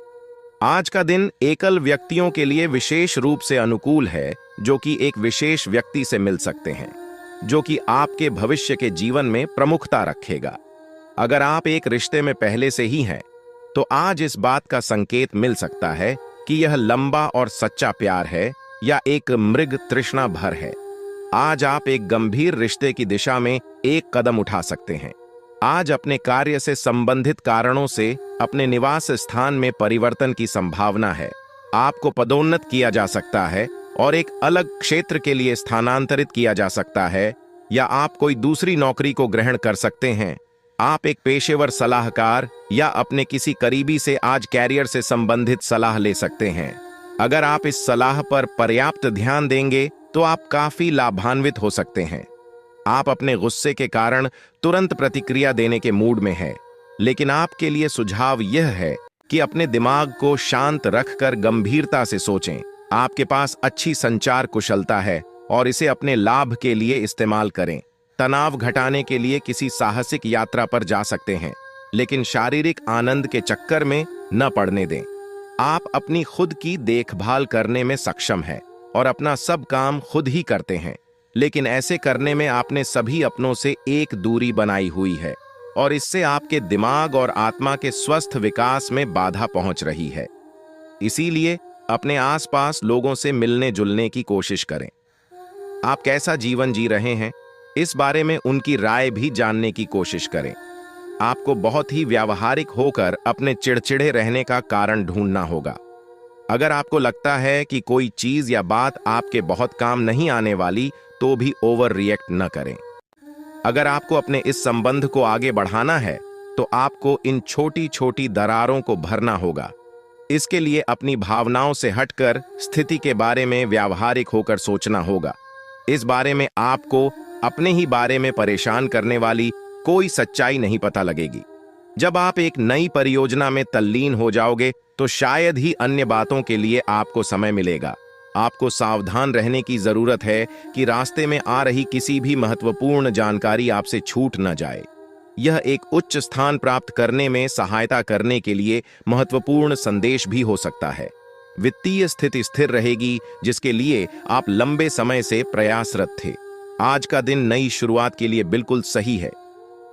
आज का दिन एकल व्यक्तियों के लिए विशेष रूप से अनुकूल है, जो कि एक विशेष व्यक्ति से मिल सकते हैं, जो कि आपके भविष्य के जीवन में प्रमुखता रखेगा। अगर आप एक रिश्ते में पहले से ही हैं, तो आज इस बात का संकेत मिल सकता है कि यह लंबा और सच्चा प्यार है या एक मृग तृष्णा भर है। आज आप एक गंभीर रिश्ते की दिशा में एक कदम उठा सकते हैं। आज अपने कार्य से संबंधित कारणों से अपने निवास स्थान में परिवर्तन की संभावना है। आपको पदोन्नत किया जा सकता है और एक अलग क्षेत्र के लिए स्थानांतरित किया जा सकता है, या आप कोई दूसरी नौकरी को ग्रहण कर सकते हैं। आप एक पेशेवर सलाहकार या अपने किसी करीबी से आज कैरियर से संबंधित सलाह ले सकते हैं। अगर आप इस सलाह पर पर्याप्त ध्यान देंगे तो आप काफी लाभान्वित हो सकते हैं। आप अपने गुस्से के कारण तुरंत प्रतिक्रिया देने के मूड में हैं, लेकिन आपके लिए सुझाव यह है कि अपने दिमाग को शांत रखकर गंभीरता से सोचें। आपके पास अच्छी संचार कुशलता है और इसे अपने लाभ के लिए इस्तेमाल करें। तनाव घटाने के लिए किसी साहसिक यात्रा पर जा सकते हैं, लेकिन शारीरिक आनंद के चक्कर में न पड़ने दें। आप अपनी खुद की देखभाल करने में सक्षम हैं और अपना सब काम खुद ही करते हैं, लेकिन ऐसे करने में आपने सभी अपनों से एक दूरी बनाई हुई है, और इससे आपके दिमाग और आत्मा के स्वस्थ विकास में बाधा पहुंच रही है। इसीलिए अपने आसपास लोगों से मिलने जुलने की कोशिश करें। आप कैसा जीवन जी रहे हैं, इस बारे में उनकी राय भी जानने की कोशिश करें। आपको बहुत ही व्यावहारिक होकर अपने चिड़चिड़े रहने का कारण ढूंढना होगा। अगर आपको लगता है कि कोई चीज या बात आपके बहुत काम नहीं आने वाली, तो भी ओवर रिएक्ट न करें। अगर आपको अपने इस संबंध को आगे बढ़ाना है, तो आपको इन छोटी छोटी दरारों को भरना होगा। इसके लिए अपनी भावनाओं से हटकर स्थिति के बारे में व्यावहारिक होकर सोचना होगा। इस बारे में आपको अपने ही बारे में परेशान करने वाली कोई सच्चाई नहीं पता लगेगी। जब आप एक नई परियोजना में तल्लीन हो जाओगे, तो शायद ही अन्य बातों के लिए आपको समय मिलेगा। आपको सावधान रहने की जरूरत है कि रास्ते में आ रही किसी भी महत्वपूर्ण जानकारी आपसे छूट न जाए। यह एक उच्च स्थान प्राप्त करने में सहायता करने के लिए महत्वपूर्ण संदेश भी हो सकता है। वित्तीय स्थिति स्थिर रहेगी, जिसके लिए आप लंबे समय से प्रयासरत थे। आज का दिन नई शुरुआत के लिए बिल्कुल सही है।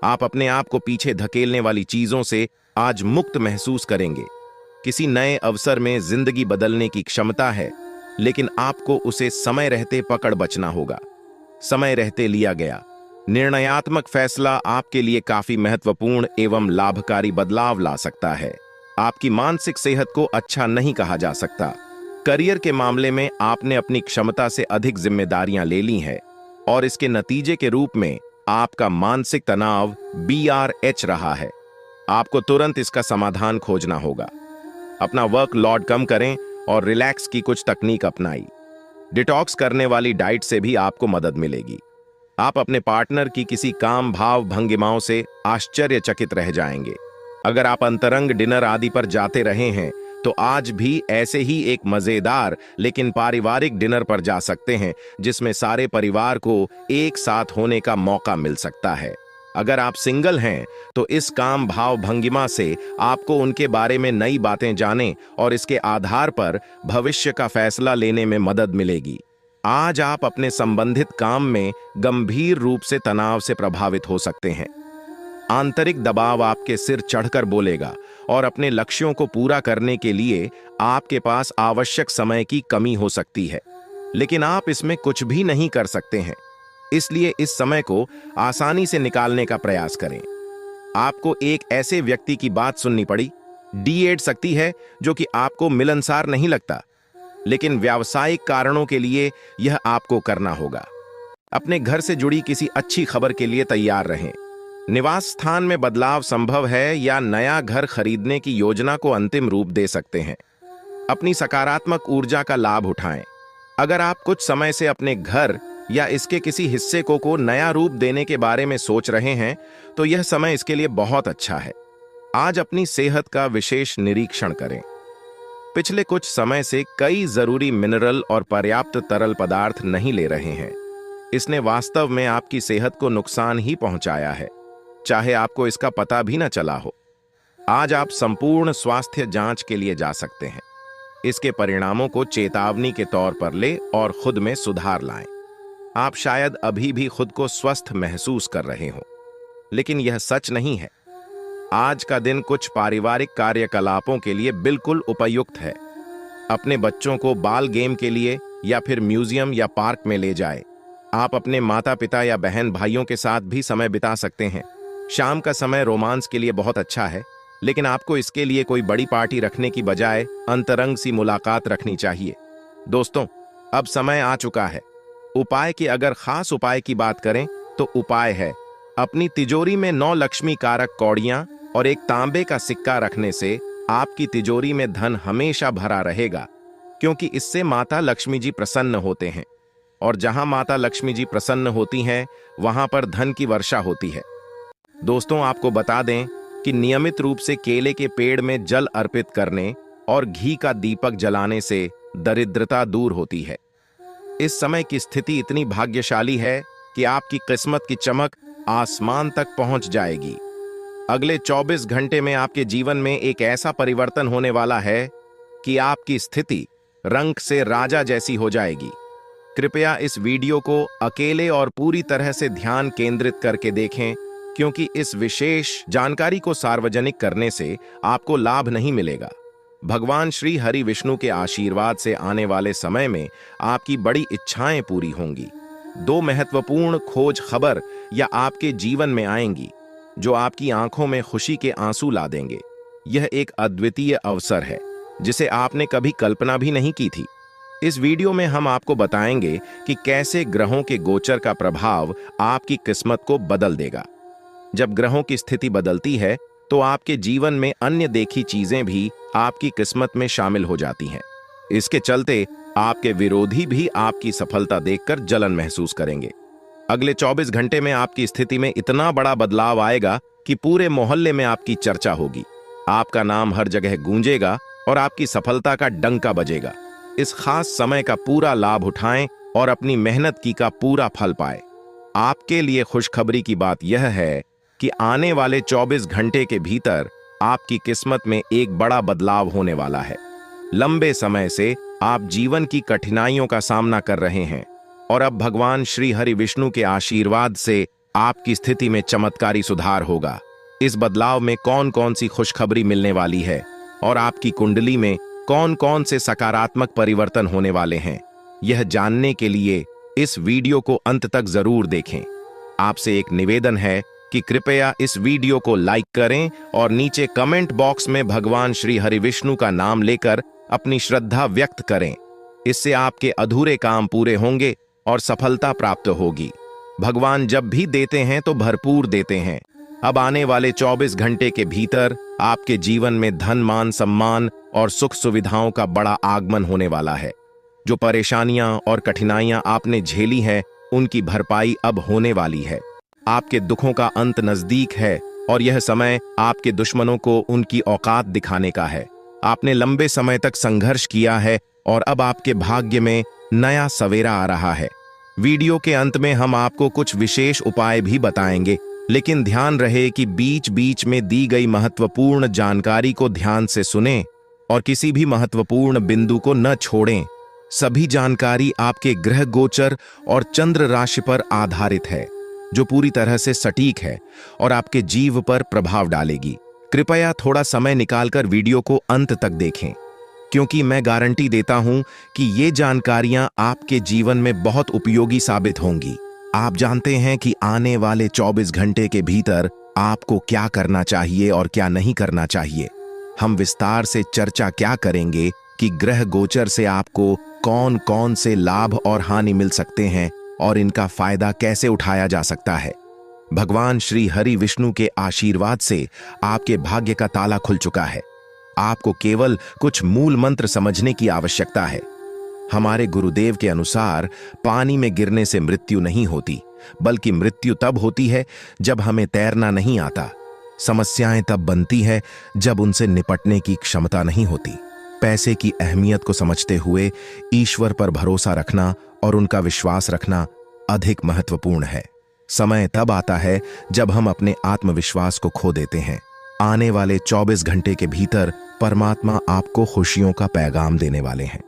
आप अपने आप को पीछे धकेलने वाली चीजों से आज मुक्त महसूस करेंगे। किसी नए अवसर में जिंदगी बदलने की क्षमता है, लेकिन आपको उसे समय रहते पकड़ बचना होगा। समय रहते लिया गया निर्णयात्मक फैसला आपके लिए काफी महत्वपूर्ण एवं लाभकारी बदलाव ला सकता है। आपकी मानसिक सेहत को अच्छा नहीं कहा जा सकता। करियर के मामले में आपने अपनी क्षमता से अधिक जिम्मेदारियां ले ली हैं, और इसके नतीजे के रूप में आपका मानसिक तनाव BRH रहा है। आपको तुरंत इसका समाधान खोजना होगा। अपना वर्क लोड कम करें और रिलैक्स की कुछ तकनीक अपनाई। डिटॉक्स करने वाली डाइट से भी आपको मदद मिलेगी। आप अपने पार्टनर की किसी काम भाव भंगिमाओं से आश्चर्यचकित रह जाएंगे। अगर आप अंतरंग डिनर आदि पर जाते रहे हैं, तो आज भी ऐसे ही एक मजेदार लेकिन पारिवारिक डिनर पर जा सकते हैं, जिसमें सारे परिवार को एक साथ होने का मौका मिल सकता है। अगर आप सिंगल हैं, तो इस काम भाव भंगिमा से आपको उनके बारे में नई बातें जाने और इसके आधार पर भविष्य का फैसला लेने में मदद मिलेगी। आज आप अपने संबंधित काम में गंभीर रूप से तनाव से प्रभावित हो सकते हैं। आंतरिक दबाव आपके सिर चढ़कर बोलेगा, और अपने लक्ष्यों को पूरा करने के लिए आपके पास आवश्यक समय की कमी हो सकती है, लेकिन आप इसमें कुछ भी नहीं कर सकते हैं। इसलिए इस समय को आसानी से निकालने का प्रयास करें। आपको एक ऐसे व्यक्ति की बात सुननी पड़ी, D8 शक्ति है, जो कि आपको मिलनसार नहीं लगता, लेकिन व्यावसायिक कारणों के लिए यह आपको करना होगा। अपने घर से जुड़ी किसी अच्छी खबर के लिए तैयार रहें। निवास स्थान में बदलाव संभव है या नया घर खरीदने की योजना को अंतिम रूप दे सकते हैं। अपनी सकारात्मक ऊर्जा का लाभ उठाएं। अगर आप कुछ समय से अपने घर या इसके किसी हिस्से को नया रूप देने के बारे में सोच रहे हैं, तो यह समय इसके लिए बहुत अच्छा है। आज अपनी सेहत का विशेष निरीक्षण करें। पिछले कुछ समय से कई जरूरी मिनरल और पर्याप्त तरल पदार्थ नहीं ले रहे हैं। इसने वास्तव में आपकी सेहत को नुकसान ही पहुंचाया है, चाहे आपको इसका पता भी न चला हो। आज आप संपूर्ण स्वास्थ्य जांच के लिए जा सकते हैं। इसके परिणामों को चेतावनी के तौर पर ले और खुद में सुधार लाएं। आप शायद अभी भी खुद को स्वस्थ महसूस कर रहे हो, लेकिन यह सच नहीं है। आज का दिन कुछ पारिवारिक कार्यकलापों के लिए बिल्कुल उपयुक्त है। अपने बच्चों को बाल गेम के लिए या फिर म्यूजियम या पार्क में ले जाएं। आप अपने माता पिता या बहन भाइयों के साथ भी समय बिता सकते हैं। शाम का समय रोमांस के लिए बहुत अच्छा है, लेकिन आपको इसके लिए कोई बड़ी पार्टी रखने की बजाय अंतरंग सी मुलाकात रखनी चाहिए। दोस्तों, अब समय आ चुका है। उपाय की अगर खास उपाय की बात करें तो उपाय है अपनी तिजोरी में 9 लक्ष्मी कारक कौड़ियां और एक तांबे का सिक्का रखने से आपकी तिजोरी में धन हमेशा भरा रहेगा, क्योंकि इससे माता लक्ष्मी जी प्रसन्न होते हैं, और जहां माता लक्ष्मी जी प्रसन्न होती हैं वहां पर धन की वर्षा होती है। दोस्तों, आपको बता दें कि नियमित रूप से केले के पेड़ में जल अर्पित करने और घी का दीपक जलाने से दरिद्रता दूर होती है। इस समय की स्थिति इतनी भाग्यशाली है कि आपकी किस्मत की चमक आसमान तक पहुंच जाएगी। अगले 24 घंटे में आपके जीवन में एक ऐसा परिवर्तन होने वाला है कि आपकी स्थिति रंग से राजा जैसी हो जाएगी। कृपया इस वीडियो को अकेले और पूरी तरह से ध्यान केंद्रित करके देखें, क्योंकि इस विशेष जानकारी को सार्वजनिक करने से आपको लाभ नहीं मिलेगा। भगवान श्री हरि विष्णु के आशीर्वाद से आने वाले समय में आपकी बड़ी इच्छाएं पूरी होंगी। 2 महत्वपूर्ण खोज खबर या आपके जीवन में आएंगी जो आपकी आंखों में खुशी के आंसू ला देंगे। यह एक अद्वितीय अवसर है जिसे आपने कभी कल्पना भी नहीं की थी। इस वीडियो में हम आपको बताएंगे कि कैसे ग्रहों के गोचर का प्रभाव आपकी किस्मत को बदल देगा। जब ग्रहों की स्थिति बदलती है तो आपके जीवन में अन्य देखी चीजें भी आपकी किस्मत में शामिल हो जाती हैं। इसके चलते आपके विरोधी भी आपकी सफलता देखकर जलन महसूस करेंगे। अगले 24 घंटे में आपकी स्थिति में इतना बड़ा बदलाव आएगा कि पूरे मोहल्ले में आपकी चर्चा होगी। आपका नाम हर जगह गूंजेगा और आपकी सफलता का डंका बजेगा। इस खास समय का पूरा लाभ उठाएं और अपनी मेहनत की का पूरा फल पाएं। आपके लिए खुशखबरी की बात यह है कि आने वाले 24 घंटे के भीतर आपकी किस्मत में एक बड़ा बदलाव होने वाला है। लंबे समय से आप जीवन की कठिनाइयों का सामना कर रहे हैं और अब भगवान श्री हरि विष्णु के आशीर्वाद से आपकी स्थिति में चमत्कारी सुधार होगा। इस बदलाव में कौन कौन सी खुशखबरी मिलने वाली है और आपकी कुंडली में कौन कौन से सकारात्मक परिवर्तन होने वाले हैं, यह जानने के लिए इस वीडियो को अंत तक जरूर देखें। आपसे एक निवेदन है कि कृपया इस वीडियो को लाइक करें और नीचे कमेंट बॉक्स में भगवान श्री हरि विष्णु का नाम लेकर अपनी श्रद्धा व्यक्त करें। इससे आपके अधूरे काम पूरे होंगे और सफलता प्राप्त होगी। भगवान जब भी देते हैं तो भरपूर देते हैं। अब आने वाले 24 घंटे के भीतर आपके जीवन में धन, मान, सम्मान और सुख सुविधाओं का बड़ा आगमन होने वाला है। जो परेशानियां और कठिनाइयां आपने झेली हैं, उनकी भरपाई अब होने वाली है। आपके दुखों का अंत नजदीक है और यह समय आपके दुश्मनों को उनकी औकात दिखाने का है। आपने लंबे समय तक संघर्ष किया है और अब आपके भाग्य में नया सवेरा आ रहा है। वीडियो के अंत में हम आपको कुछ विशेष उपाय भी बताएंगे, लेकिन ध्यान रहे कि बीच बीच में दी गई महत्वपूर्ण जानकारी को ध्यान से सुनें और किसी भी महत्वपूर्ण बिंदु को न छोड़ें। सभी जानकारी आपके ग्रह गोचर और चंद्र राशि पर आधारित है, जो पूरी तरह से सटीक है और आपके जीव पर प्रभाव डालेगी। कृपया थोड़ा समय निकालकर वीडियो को अंत तक देखें, क्योंकि मैं गारंटी देता हूं कि ये जानकारियां आपके जीवन में बहुत उपयोगी साबित होंगी। आप जानते हैं कि आने वाले 24 घंटे के भीतर आपको क्या करना चाहिए और क्या नहीं करना चाहिए। हम विस्तार से चर्चा क्या करेंगे कि ग्रह गोचर से आपको कौन कौन से लाभ और हानि मिल सकते हैं और इनका फायदा कैसे उठाया जा सकता है। भगवान श्री हरि विष्णु के आशीर्वाद से आपके भाग्य का ताला खुल चुका है। आपको केवल कुछ मूल मंत्र समझने की आवश्यकता है। हमारे गुरुदेव के अनुसार पानी में गिरने से मृत्यु नहीं होती, बल्कि मृत्यु तब होती है जब हमें तैरना नहीं आता। समस्याएं तब बनती है जब उनसे निपटने की क्षमता नहीं होती। पैसे की अहमियत को समझते हुए ईश्वर पर भरोसा रखना और उनका विश्वास रखना अधिक महत्वपूर्ण है। समय तब आता है जब हम अपने आत्मविश्वास को खो देते हैं। आने वाले 24 घंटे के भीतर परमात्मा आपको खुशियों का पैगाम देने वाले हैं।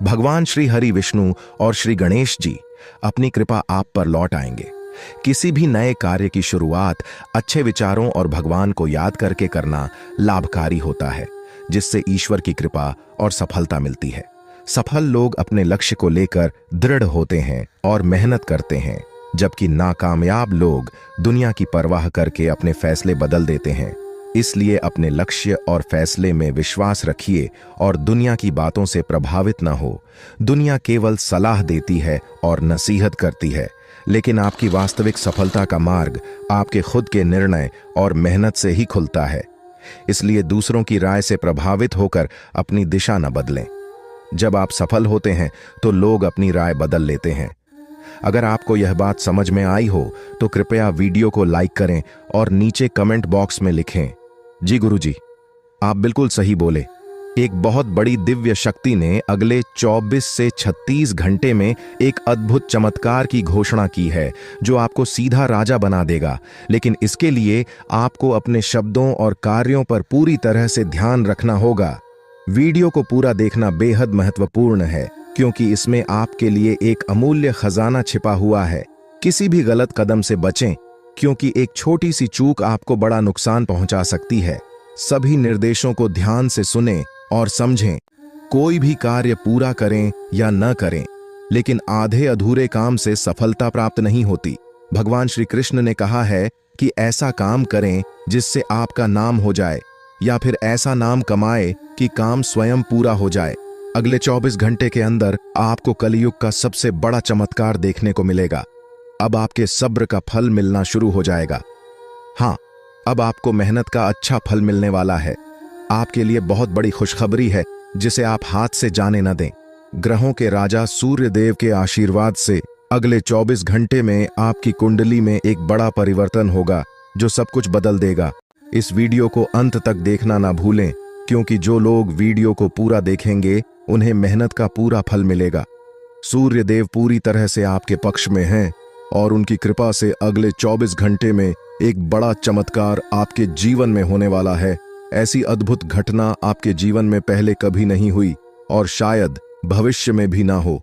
भगवान श्री हरि विष्णु और श्री गणेश जी अपनी कृपा आप पर लौट आएंगे। किसी भी नए कार्य की शुरुआत अच्छे विचारों और भगवान को याद करके करना लाभकारी होता है, जिससे ईश्वर की कृपा और सफलता मिलती है। सफल लोग अपने लक्ष्य को लेकर दृढ़ होते हैं और मेहनत करते हैं, जबकि नाकामयाब लोग दुनिया की परवाह करके अपने फैसले बदल देते हैं। इसलिए अपने लक्ष्य और फैसले में विश्वास रखिए और दुनिया की बातों से प्रभावित न हो। दुनिया केवल सलाह देती है और नसीहत करती है, लेकिन आपकी वास्तविक सफलता का मार्ग आपके खुद के निर्णय और मेहनत से ही खुलता है। इसलिए दूसरों की राय से प्रभावित होकर अपनी दिशा न बदलें। जब आप सफल होते हैं तो लोग अपनी राय बदल लेते हैं। अगर आपको यह बात समझ में आई हो तो कृपया वीडियो को लाइक करें और नीचे कमेंट बॉक्स में लिखें, जी गुरुजी, आप बिल्कुल सही बोले। एक बहुत बड़ी दिव्य शक्ति ने अगले 24 से 36 घंटे में एक अद्भुत चमत्कार की घोषणा की है, जो आपको सीधा राजा बना देगा। लेकिन इसके लिए आपको अपने शब्दों और कार्यों पर पूरी तरह से ध्यान रखना होगा। वीडियो को पूरा देखना बेहद महत्वपूर्ण है, क्योंकि इसमें आपके लिए एक अमूल्य खजाना छिपा हुआ है। किसी भी गलत कदम से बचें, क्योंकि एक छोटी सी चूक आपको बड़ा नुकसान पहुंचा सकती है। सभी निर्देशों को ध्यान से सुनें और समझें। कोई भी कार्य पूरा करें या न करें, लेकिन आधे अधूरे काम से सफलता प्राप्त नहीं होती। भगवान श्री कृष्ण ने कहा है कि ऐसा काम करें जिससे आपका नाम हो जाए, या फिर ऐसा नाम कमाए कि काम स्वयं पूरा हो जाए। अगले 24 घंटे के अंदर आपको कलयुग का सबसे बड़ा चमत्कार देखने को मिलेगा। अब आपके सब्र का फल मिलना शुरू हो जाएगा। हाँ, अब आपको मेहनत का अच्छा फल मिलने वाला है। आपके लिए बहुत बड़ी खुशखबरी है, जिसे आप हाथ से जाने न दें। ग्रहों के राजा सूर्य देव के आशीर्वाद से अगले 24 घंटे में आपकी कुंडली में एक बड़ा परिवर्तन होगा, जो सब कुछ बदल देगा। इस वीडियो को अंत तक देखना ना भूलें, क्योंकि जो लोग वीडियो को पूरा देखेंगे उन्हें मेहनत का पूरा फल मिलेगा। सूर्य देव पूरी तरह से आपके पक्ष में हैं और उनकी कृपा से अगले 24 घंटे में एक बड़ा चमत्कार आपके जीवन में होने वाला है। ऐसी अद्भुत घटना आपके जीवन में पहले कभी नहीं हुई और शायद भविष्य में भी ना हो।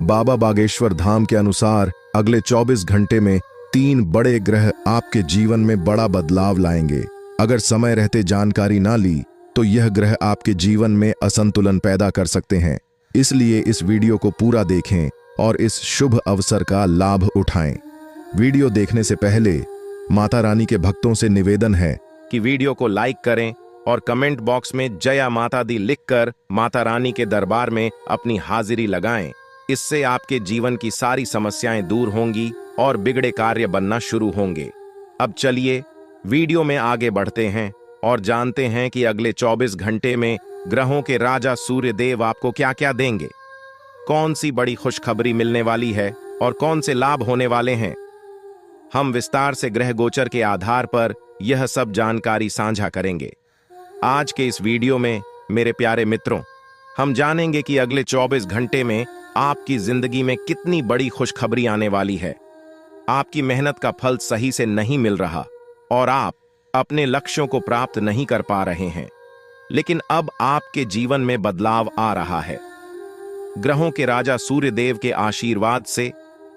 बाबा बागेश्वर धाम के अनुसार अगले 24 घंटे में 3 बड़े ग्रह आपके जीवन में बड़ा बदलाव लाएंगे। अगर समय रहते जानकारी ना ली तो यह ग्रह आपके जीवन में असंतुलन पैदा कर सकते हैं। इसलिए इस वीडियो को पूरा देखें और इस शुभ अवसर का लाभ उठाएं। वीडियो देखने से पहले माता रानी के भक्तों से निवेदन है कि वीडियो को लाइक करें और कमेंट बॉक्स में जया माता दी लिखकर माता रानी के दरबार में अपनी हाजिरी लगाएं। इससे आपके जीवन की सारी समस्याएं दूर होंगी और बिगड़े कार्य बनना शुरू होंगे। अब चलिए वीडियो में आगे बढ़ते हैं और जानते हैं कि अगले 24 घंटे में ग्रहों के राजा सूर्य देव आपको क्या क्या देंगे। कौन सी बड़ी खुशखबरी मिलने वाली है और कौन से लाभ होने वाले हैं। हम विस्तार से ग्रह गोचर के आधार पर यह सब जानकारी साझा करेंगे। आज के इस वीडियो में मेरे प्यारे मित्रों, हम जानेंगे कि अगले 24 घंटे में आपकी जिंदगी में कितनी बड़ी खुशखबरी आने वाली है। आपकी मेहनत का फल सही से नहीं मिल रहा और आप अपने लक्ष्यों को प्राप्त नहीं कर पा रहे हैं, लेकिन अब आपके जीवन में बदलाव आ रहा है। ग्रहों के राजा सूर्य देव के आशीर्वाद से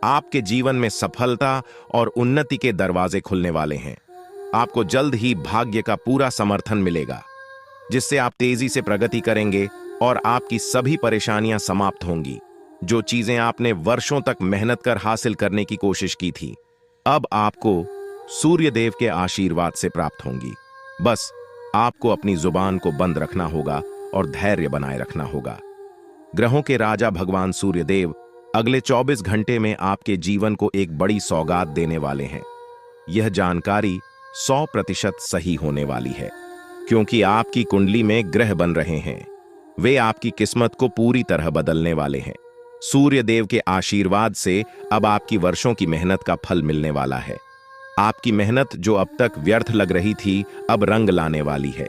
आपके जीवन में सफलता और उन्नति के दरवाजे खुलने वाले हैं। आपको जल्द ही भाग्य का पूरा समर्थन मिलेगा, जिससे आप तेजी से प्रगति करेंगे और आपकी सभी परेशानियां समाप्त होंगी। जो चीजें आपने वर्षों तक मेहनत कर हासिल करने की कोशिश की थी, अब आपको सूर्य देव के आशीर्वाद से प्राप्त होंगी। बस आपको अपनी जुबान को बंद रखना होगा और धैर्य बनाए रखना होगा। ग्रहों के राजा भगवान सूर्य देव अगले 24 घंटे में आपके जीवन को एक बड़ी सौगात देने वाले हैं। यह जानकारी 100% सही होने वाली है, क्योंकि आपकी कुंडली में ग्रह बन रहे हैं। वे आपकी किस्मत को पूरी तरह बदलने वाले हैं। सूर्य देव के आशीर्वाद से अब आपकी वर्षों की मेहनत का फल मिलने वाला है। आपकी मेहनत जो अब तक व्यर्थ लग रही थी, अब रंग लाने वाली है।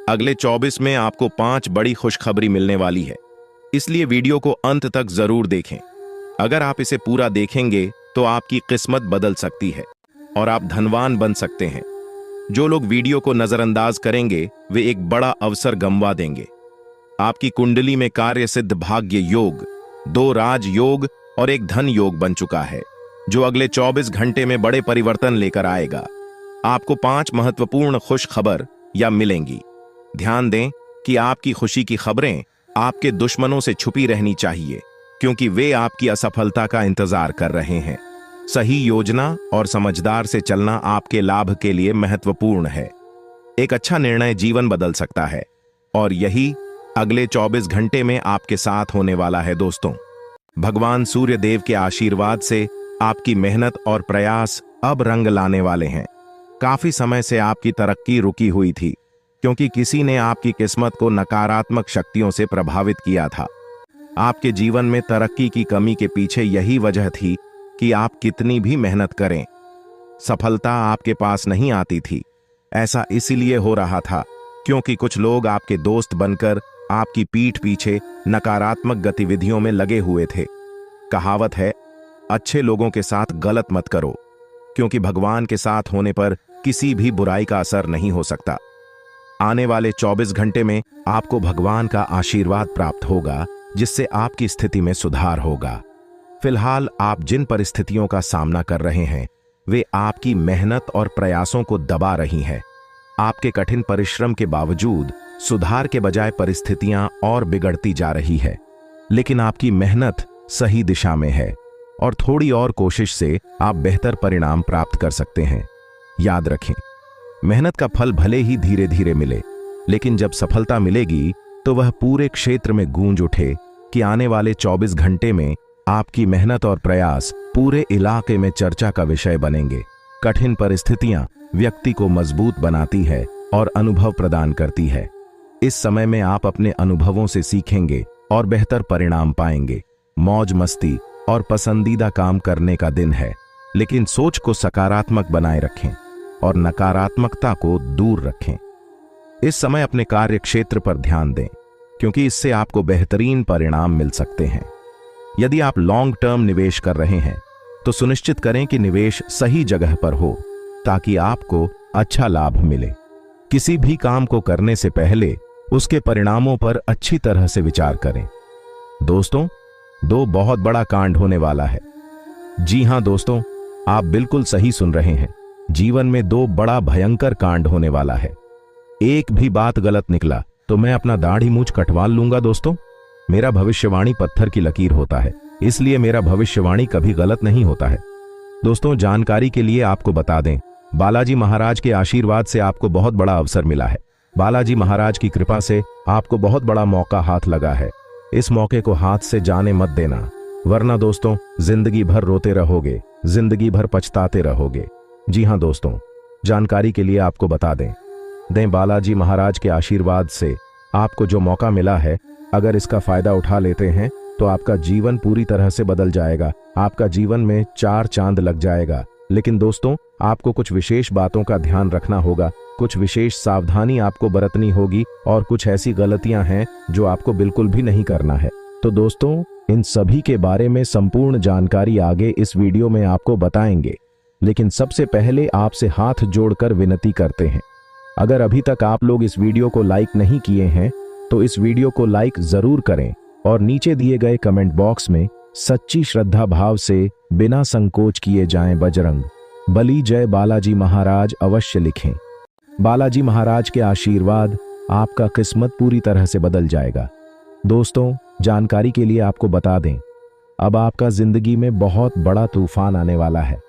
अगले 24 में आपको 5 बड़ी खुशखबरी मिलने वाली है, इसलिए वीडियो को अंत तक जरूर देखें। अगर आप इसे पूरा देखेंगे तो आपकी किस्मत बदल सकती है और आप धनवान बन सकते हैं। जो लोग वीडियो को नजरअंदाज करेंगे वे एक बड़ा अवसर गंवा देंगे। आपकी कुंडली में कार्य सिद्ध भाग्य योग, 2 राज योग और एक धन योग बन चुका है, जो अगले 24 घंटे में बड़े परिवर्तन लेकर आएगा। आपको 5 महत्वपूर्ण खुश खबर या मिलेंगी। ध्यान दें कि आपकी खुशी की खबरें आपके दुश्मनों से छुपी रहनी चाहिए, क्योंकि वे आपकी असफलता का इंतजार कर रहे हैं। सही योजना और समझदार से चलना आपके लाभ के लिए महत्वपूर्ण है। एक अच्छा निर्णय जीवन बदल सकता है और यही अगले 24 घंटे में आपके साथ होने वाला है। दोस्तों, भगवान सूर्य देव के आशीर्वाद से आपकी मेहनत और प्रयास अब रंग लाने वाले हैं। काफी समय से आपकी तरक्की रुकी हुई थी, क्योंकि किसी ने आपकी किस्मत को नकारात्मक शक्तियों से प्रभावित किया था। आपके जीवन में तरक्की की कमी के पीछे यही वजह थी कि आप कितनी भी मेहनत करें, सफलता आपके पास नहीं आती थी। ऐसा इसीलिए हो रहा था क्योंकि कुछ लोग आपके दोस्त बनकर आपकी पीठ पीछे नकारात्मक गतिविधियों में लगे हुए थे। कहावत है, अच्छे लोगों के साथ गलत मत करो, क्योंकि भगवान के साथ होने पर किसी भी बुराई का असर नहीं हो सकता। आने वाले 24 घंटे में आपको भगवान का आशीर्वाद प्राप्त होगा, जिससे आपकी स्थिति में सुधार होगा। फिलहाल आप जिन परिस्थितियों का सामना कर रहे हैं वे आपकी मेहनत और प्रयासों को दबा रही हैं। आपके कठिन परिश्रम के बावजूद सुधार के बजाय परिस्थितियां और बिगड़ती जा रही है, लेकिन आपकी मेहनत सही दिशा में है और थोड़ी और कोशिश से आप बेहतर परिणाम प्राप्त कर सकते हैं। याद रखें, मेहनत का फल भले ही धीरे धीरे मिले, लेकिन जब सफलता मिलेगी तो वह पूरे क्षेत्र में गूंज उठे कि आने वाले 24 घंटे में आपकी मेहनत और प्रयास पूरे इलाके में चर्चा का विषय बनेंगे। कठिन परिस्थितियां व्यक्ति को मजबूत बनाती है और अनुभव प्रदान करती है। इस समय में आप अपने अनुभवों से सीखेंगे और बेहतर परिणाम पाएंगे। मौज मस्ती और पसंदीदा काम करने का दिन है, लेकिन सोच को सकारात्मक बनाए रखें और नकारात्मकता को दूर रखें। इस समय अपने कार्य क्षेत्र पर ध्यान दें, क्योंकि इससे आपको बेहतरीन परिणाम मिल सकते हैं। यदि आप लॉन्ग टर्म निवेश कर रहे हैं तो सुनिश्चित करें कि निवेश सही जगह पर हो, ताकि आपको अच्छा लाभ मिले। किसी भी काम को करने से पहले उसके परिणामों पर अच्छी तरह से विचार करें। दोस्तों, 2 बहुत बड़ा कांड होने वाला है। जी हां दोस्तों, आप बिल्कुल सही सुन रहे हैं। जीवन में 2 बड़ा भयंकर कांड होने वाला है। एक भी बात गलत निकला तो मैं अपना दाढ़ी मूंछ कटवा लूंगा। दोस्तों, मेरा भविष्यवाणी पत्थर की लकीर होता है, इसलिए मेरा भविष्यवाणी कभी गलत नहीं होता है। दोस्तों, जानकारी के लिए आपको बता दें, बालाजी महाराज के आशीर्वाद से आपको बहुत बड़ा अवसर मिला है। बालाजी महाराज की कृपा से आपको बहुत बड़ा मौका हाथ लगा है। इस मौके को हाथ से जाने मत देना, वरना दोस्तों जिंदगी भर रोते रहोगे, जिंदगी भर पछताते रहोगे। जी हां दोस्तों, जानकारी के लिए आपको बता दें बालाजी महाराज के आशीर्वाद से आपको जो मौका मिला है, अगर इसका फायदा उठा लेते हैं तो आपका जीवन पूरी तरह से बदल जाएगा। आपका जीवन में 4 चांद लग जाएगा। लेकिन दोस्तों, आपको कुछ विशेष बातों का ध्यान रखना होगा, कुछ विशेष सावधानी आपको बरतनी होगी और कुछ ऐसी गलतियां हैं जो आपको बिल्कुल भी नहीं करना है। तो दोस्तों, इन सभी के बारे में संपूर्ण जानकारी आगे इस वीडियो में आपको बताएंगे। लेकिन सबसे पहले आपसे हाथ जोड़कर विनती करते हैं, अगर अभी तक आप लोग इस वीडियो को लाइक नहीं किए हैं तो इस वीडियो को लाइक जरूर करें और नीचे दिए गए कमेंट बॉक्स में सच्ची श्रद्धा भाव से बिना संकोच किए जाएं बजरंग बली जय बालाजी महाराज अवश्य लिखें। बालाजी महाराज के आशीर्वाद आपका किस्मत पूरी तरह से बदल जाएगा। दोस्तों, जानकारी के लिए आपको बता दें, अब आपका जिंदगी में बहुत बड़ा तूफान आने वाला है।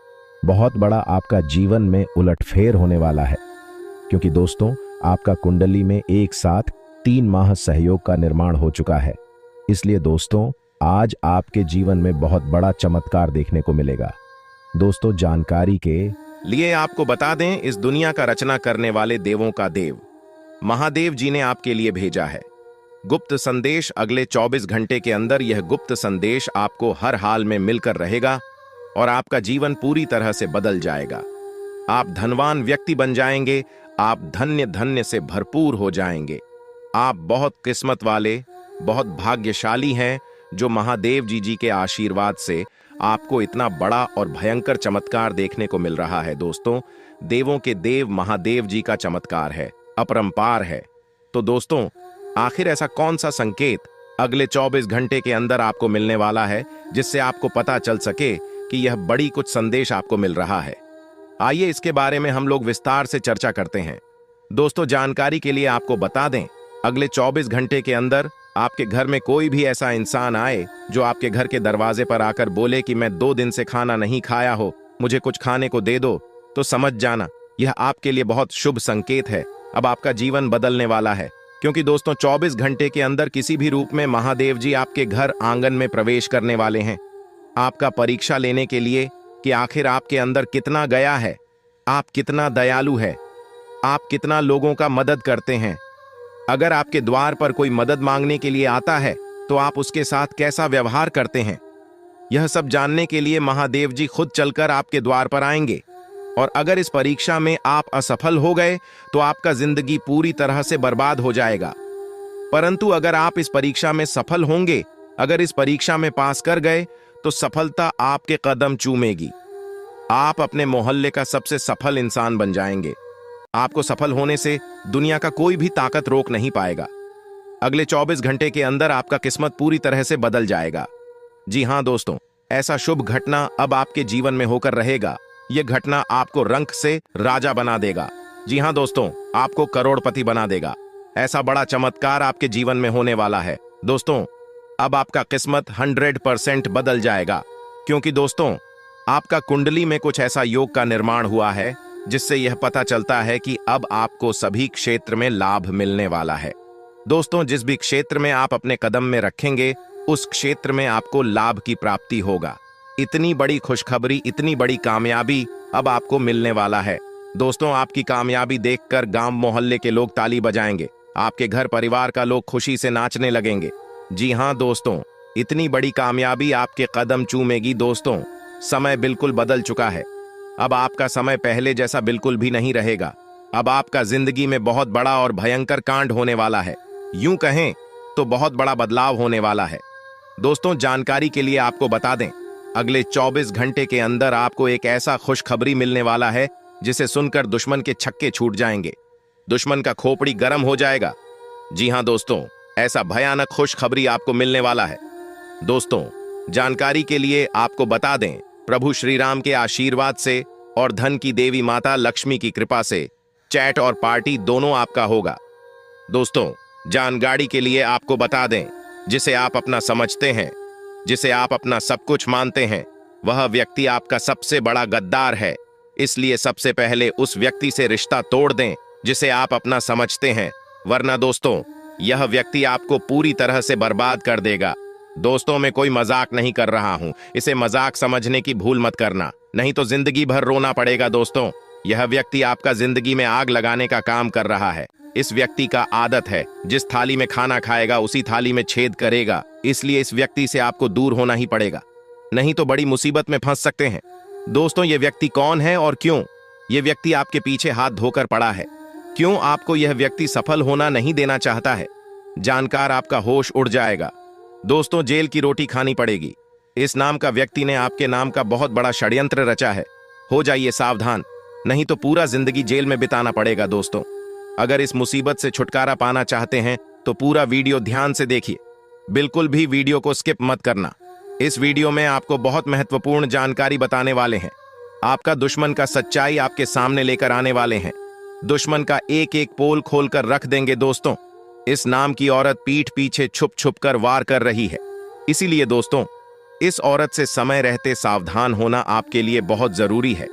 बहुत बड़ा आपका जीवन में उलटफेर होने वाला है, क्योंकि दोस्तों आपका कुंडली में एक साथ 3 माह सहयोग का निर्माण हो चुका है। इसलिए दोस्तों, आज आपके जीवन में बहुत बड़ा चमत्कार देखने को मिलेगा। दोस्तों, जानकारी के लिए आपको बता दें, इस दुनिया का रचना करने वाले देवों का देव महादेव जी ने आपके लिए भेजा है गुप्त संदेश। अगले 24 घंटे के अंदर यह गुप्त संदेश आपको हर हाल में मिलकर रहेगा और आपका जीवन पूरी तरह से बदल जाएगा। आप धनवान व्यक्ति बन जाएंगे, आप धन्य धन्य से भरपूर हो जाएंगे। आप बहुत किस्मत वाले, बहुत भाग्यशाली हैं जो महादेव जी के आशीर्वाद से आपको इतना बड़ा और भयंकर चमत्कार देखने को मिल रहा है। दोस्तों, देवों के देव महादेव जी का चमत्कार है, अपरंपार है। तो दोस्तों, आखिर ऐसा कौन सा संकेत अगले 24 घंटे के अंदर आपको मिलने वाला है जिससे आपको पता चल सके कि यह बड़ी कुछ संदेश आपको मिल रहा है? आइए इसके बारे में हम लोग विस्तार से चर्चा करते हैं। दोस्तों, जानकारी के लिए आपको बता दें, अगले 24 घंटे के अंदर आपके घर में कोई भी ऐसा इंसान आए जो आपके घर के दरवाजे पर आकर बोले कि मैं 2 दिन से खाना नहीं खाया हो, मुझे कुछ खाने को दे दो, तो समझ जाना यह आपके लिए बहुत शुभ संकेत है। अब आपका जीवन बदलने वाला है, क्योंकि दोस्तों 24 घंटे के अंदर किसी भी रूप में महादेव जी आपके घर आंगन में प्रवेश करने वाले हैं, आपका परीक्षा लेने के लिए कि आखिर आपके अंदर कितना गया है, आप कितना दयालु है, आप कितना लोगों का मदद करते हैं। अगर आपके द्वार पर कोई मदद मांगने के लिए आता है तो आप उसके साथ कैसा व्यवहार करते हैं, यह सब जानने के लिए महादेव जी खुद चलकर आपके द्वार पर आएंगे। और अगर इस परीक्षा में आप असफल हो गए तो आपका जिंदगी पूरी तरह से बर्बाद हो जाएगा। परंतु अगर आप इस परीक्षा में सफल होंगे, अगर इस परीक्षा में पास कर गए, तो सफलता आपके कदम चूमेगी। आप अपने मोहल्ले का सबसे सफल इंसान बन जाएंगे। आपको सफल होने से दुनिया का कोई भी ताकत रोक नहीं पाएगा। अगले 24 घंटे के अंदर आपका किस्मत पूरी तरह से बदल जाएगा। जी हां दोस्तों, ऐसा शुभ घटना अब आपके जीवन में होकर रहेगा। यह घटना आपको रंक से राजा बना देगा। जी हां दोस्तों, आपको करोड़पति बना देगा। ऐसा बड़ा चमत्कार आपके जीवन में होने वाला है। दोस्तों, अब आपका किस्मत 100% बदल जाएगा, क्योंकि दोस्तों आपका कुंडली में कुछ ऐसा योग का निर्माण हुआ है जिससे यह पता चलता है कि अब आपको सभी क्षेत्र में लाभ मिलने वाला है। दोस्तों, जिस भी क्षेत्र में आप अपने कदम में रखेंगे, उस क्षेत्र में आपको लाभ की प्राप्ति होगा। इतनी बड़ी खुशखबरी, इतनी बड़ी कामयाबी अब आपको मिलने वाला है। दोस्तों, आपकी कामयाबी देखकर गांव मोहल्ले के लोग ताली बजाएंगे, आपके घर परिवार का लोग खुशी से नाचने लगेंगे। जी हां दोस्तों, इतनी बड़ी कामयाबी आपके कदम चूमेगी। दोस्तों, समय बिल्कुल बदल चुका है। अब आपका समय पहले जैसा बिल्कुल भी नहीं रहेगा। अब आपका जिंदगी में बहुत बड़ा और भयंकर कांड होने वाला है। यूं कहें तो बहुत बड़ा बदलाव होने वाला है। दोस्तों, जानकारी के लिए आपको बता दें, अगले 24 घंटे के अंदर आपको एक ऐसा खुशखबरी मिलने वाला है जिसे सुनकर दुश्मन के छक्के छूट जाएंगे, दुश्मन का खोपड़ी गर्म हो जाएगा। जी हां दोस्तों, ऐसा भयानक खुशखबरी आपको मिलने वाला है। दोस्तों, जानकारी के लिए आपको बता दें, प्रभु श्री राम के आशीर्वाद से और धन की देवी माता लक्ष्मी की कृपा से चैट और पार्टी दोनों आपका होगा। दोस्तों, जानकारी के लिए आपको बता दें, जिसे आप अपना समझते हैं, जिसे आप अपना सब कुछ मानते हैं, वह व्यक्ति आपका सबसे बड़ा गद्दार है। इसलिए सबसे पहले उस व्यक्ति से रिश्ता तोड़ दें जिसे आप अपना समझते हैं, वरना दोस्तों यह व्यक्ति आपको पूरी तरह से बर्बाद कर देगा। दोस्तों, मैं कोई मजाक नहीं कर रहा हूं, इसे मजाक समझने की भूल मत करना, नहीं तो जिंदगी भर रोना पड़ेगा। दोस्तों, यह व्यक्ति आपका जिंदगी में आग लगाने का काम कर रहा है। इस व्यक्ति का आदत है, जिस थाली में खाना खाएगा उसी थाली में छेद करेगा। इसलिए इस व्यक्ति से आपको दूर होना ही पड़ेगा, नहीं तो बड़ी मुसीबत में फंस सकते हैं। दोस्तों, यह व्यक्ति कौन है और क्यों यह व्यक्ति आपके पीछे हाथ धोकर पड़ा है? क्यों आपको यह व्यक्ति सफल होना नहीं देना चाहता है? जानकार आपका होश उड़ जाएगा। दोस्तों, जेल की रोटी खानी पड़ेगी। इस नाम का व्यक्ति ने आपके नाम का बहुत बड़ा षड्यंत्र रचा है। हो जाइए सावधान, नहीं तो पूरा जिंदगी जेल में बिताना पड़ेगा। दोस्तों, अगर इस मुसीबत से छुटकारा पाना चाहते हैं तो पूरा वीडियो ध्यान से देखिए, बिल्कुल भी वीडियो को स्किप मत करना। इस वीडियो में आपको बहुत महत्वपूर्ण जानकारी बताने वाले हैं। आपका दुश्मन का सच्चाई आपके सामने लेकर आने वाले हैं। दुश्मन का एक एक पोल खोलकर रख देंगे। दोस्तों, इस नाम की औरत पीठ पीछे छुप छुप कर वार कर रही है। इसीलिए दोस्तों, इस औरत से समय रहते सावधान होना आपके लिए बहुत जरूरी है।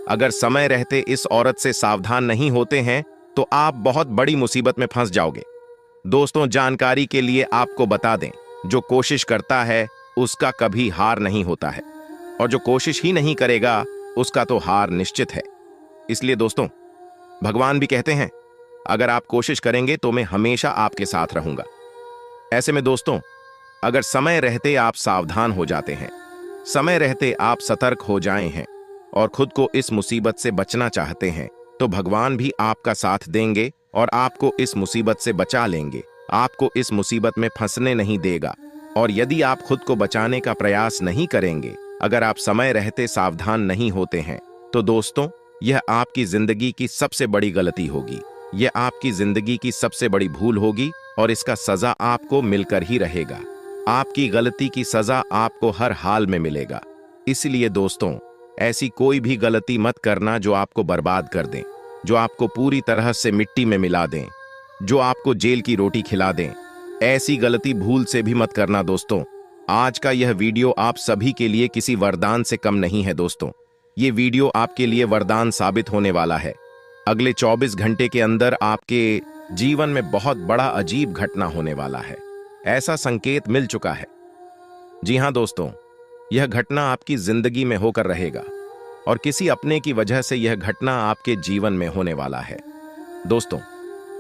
अगर समय रहते इस औरत से सावधान नहीं होते हैं तो आप बहुत बड़ी मुसीबत में फंस जाओगे। दोस्तों, जानकारी के लिए आपको बता दें, जो कोशिश करता है उसका कभी हार नहीं होता है, और जो कोशिश ही नहीं करेगा उसका तो हार निश्चित है। इसलिए दोस्तों, भगवान भी कहते हैं, अगर आप कोशिश करेंगे तो मैं हमेशा आपके साथ रहूंगा। ऐसे में दोस्तों, अगर समय रहते आप सावधान हो जाते हैं, समय रहते आप सतर्क हो जाए हैं और खुद को इस मुसीबत से बचना चाहते हैं, तो भगवान भी आपका साथ देंगे और आपको इस मुसीबत से बचा लेंगे, आपको इस मुसीबत में फंसने नहीं देगा। और यदि आप खुद को बचाने का प्रयास नहीं करेंगे, अगर आप समय रहते सावधान नहीं होते हैं, तो दोस्तों यह आपकी जिंदगी की सबसे बड़ी गलती होगी, यह आपकी जिंदगी की सबसे बड़ी भूल होगी और इसका सजा आपको मिलकर ही रहेगा। आपकी गलती की सजा आपको हर हाल में मिलेगा। इसलिए दोस्तों, ऐसी कोई भी गलती मत करना जो आपको बर्बाद कर दें, जो आपको पूरी तरह से मिट्टी में मिला दें, जो आपको जेल की रोटी खिला दें। ऐसी गलती भूल से भी मत करना दोस्तों। आज का यह वीडियो आप सभी के लिए किसी वरदान से कम नहीं है दोस्तों। ये वीडियो आपके लिए वरदान साबित होने वाला है। अगले 24 घंटे के अंदर आपके जीवन में बहुत बड़ा अजीब घटना होने वाला है, ऐसा संकेत मिल चुका है। जी हां दोस्तों, यह घटना आपकी जिंदगी में होकर रहेगा और किसी अपने की वजह से यह घटना आपके जीवन में होने वाला है। दोस्तों,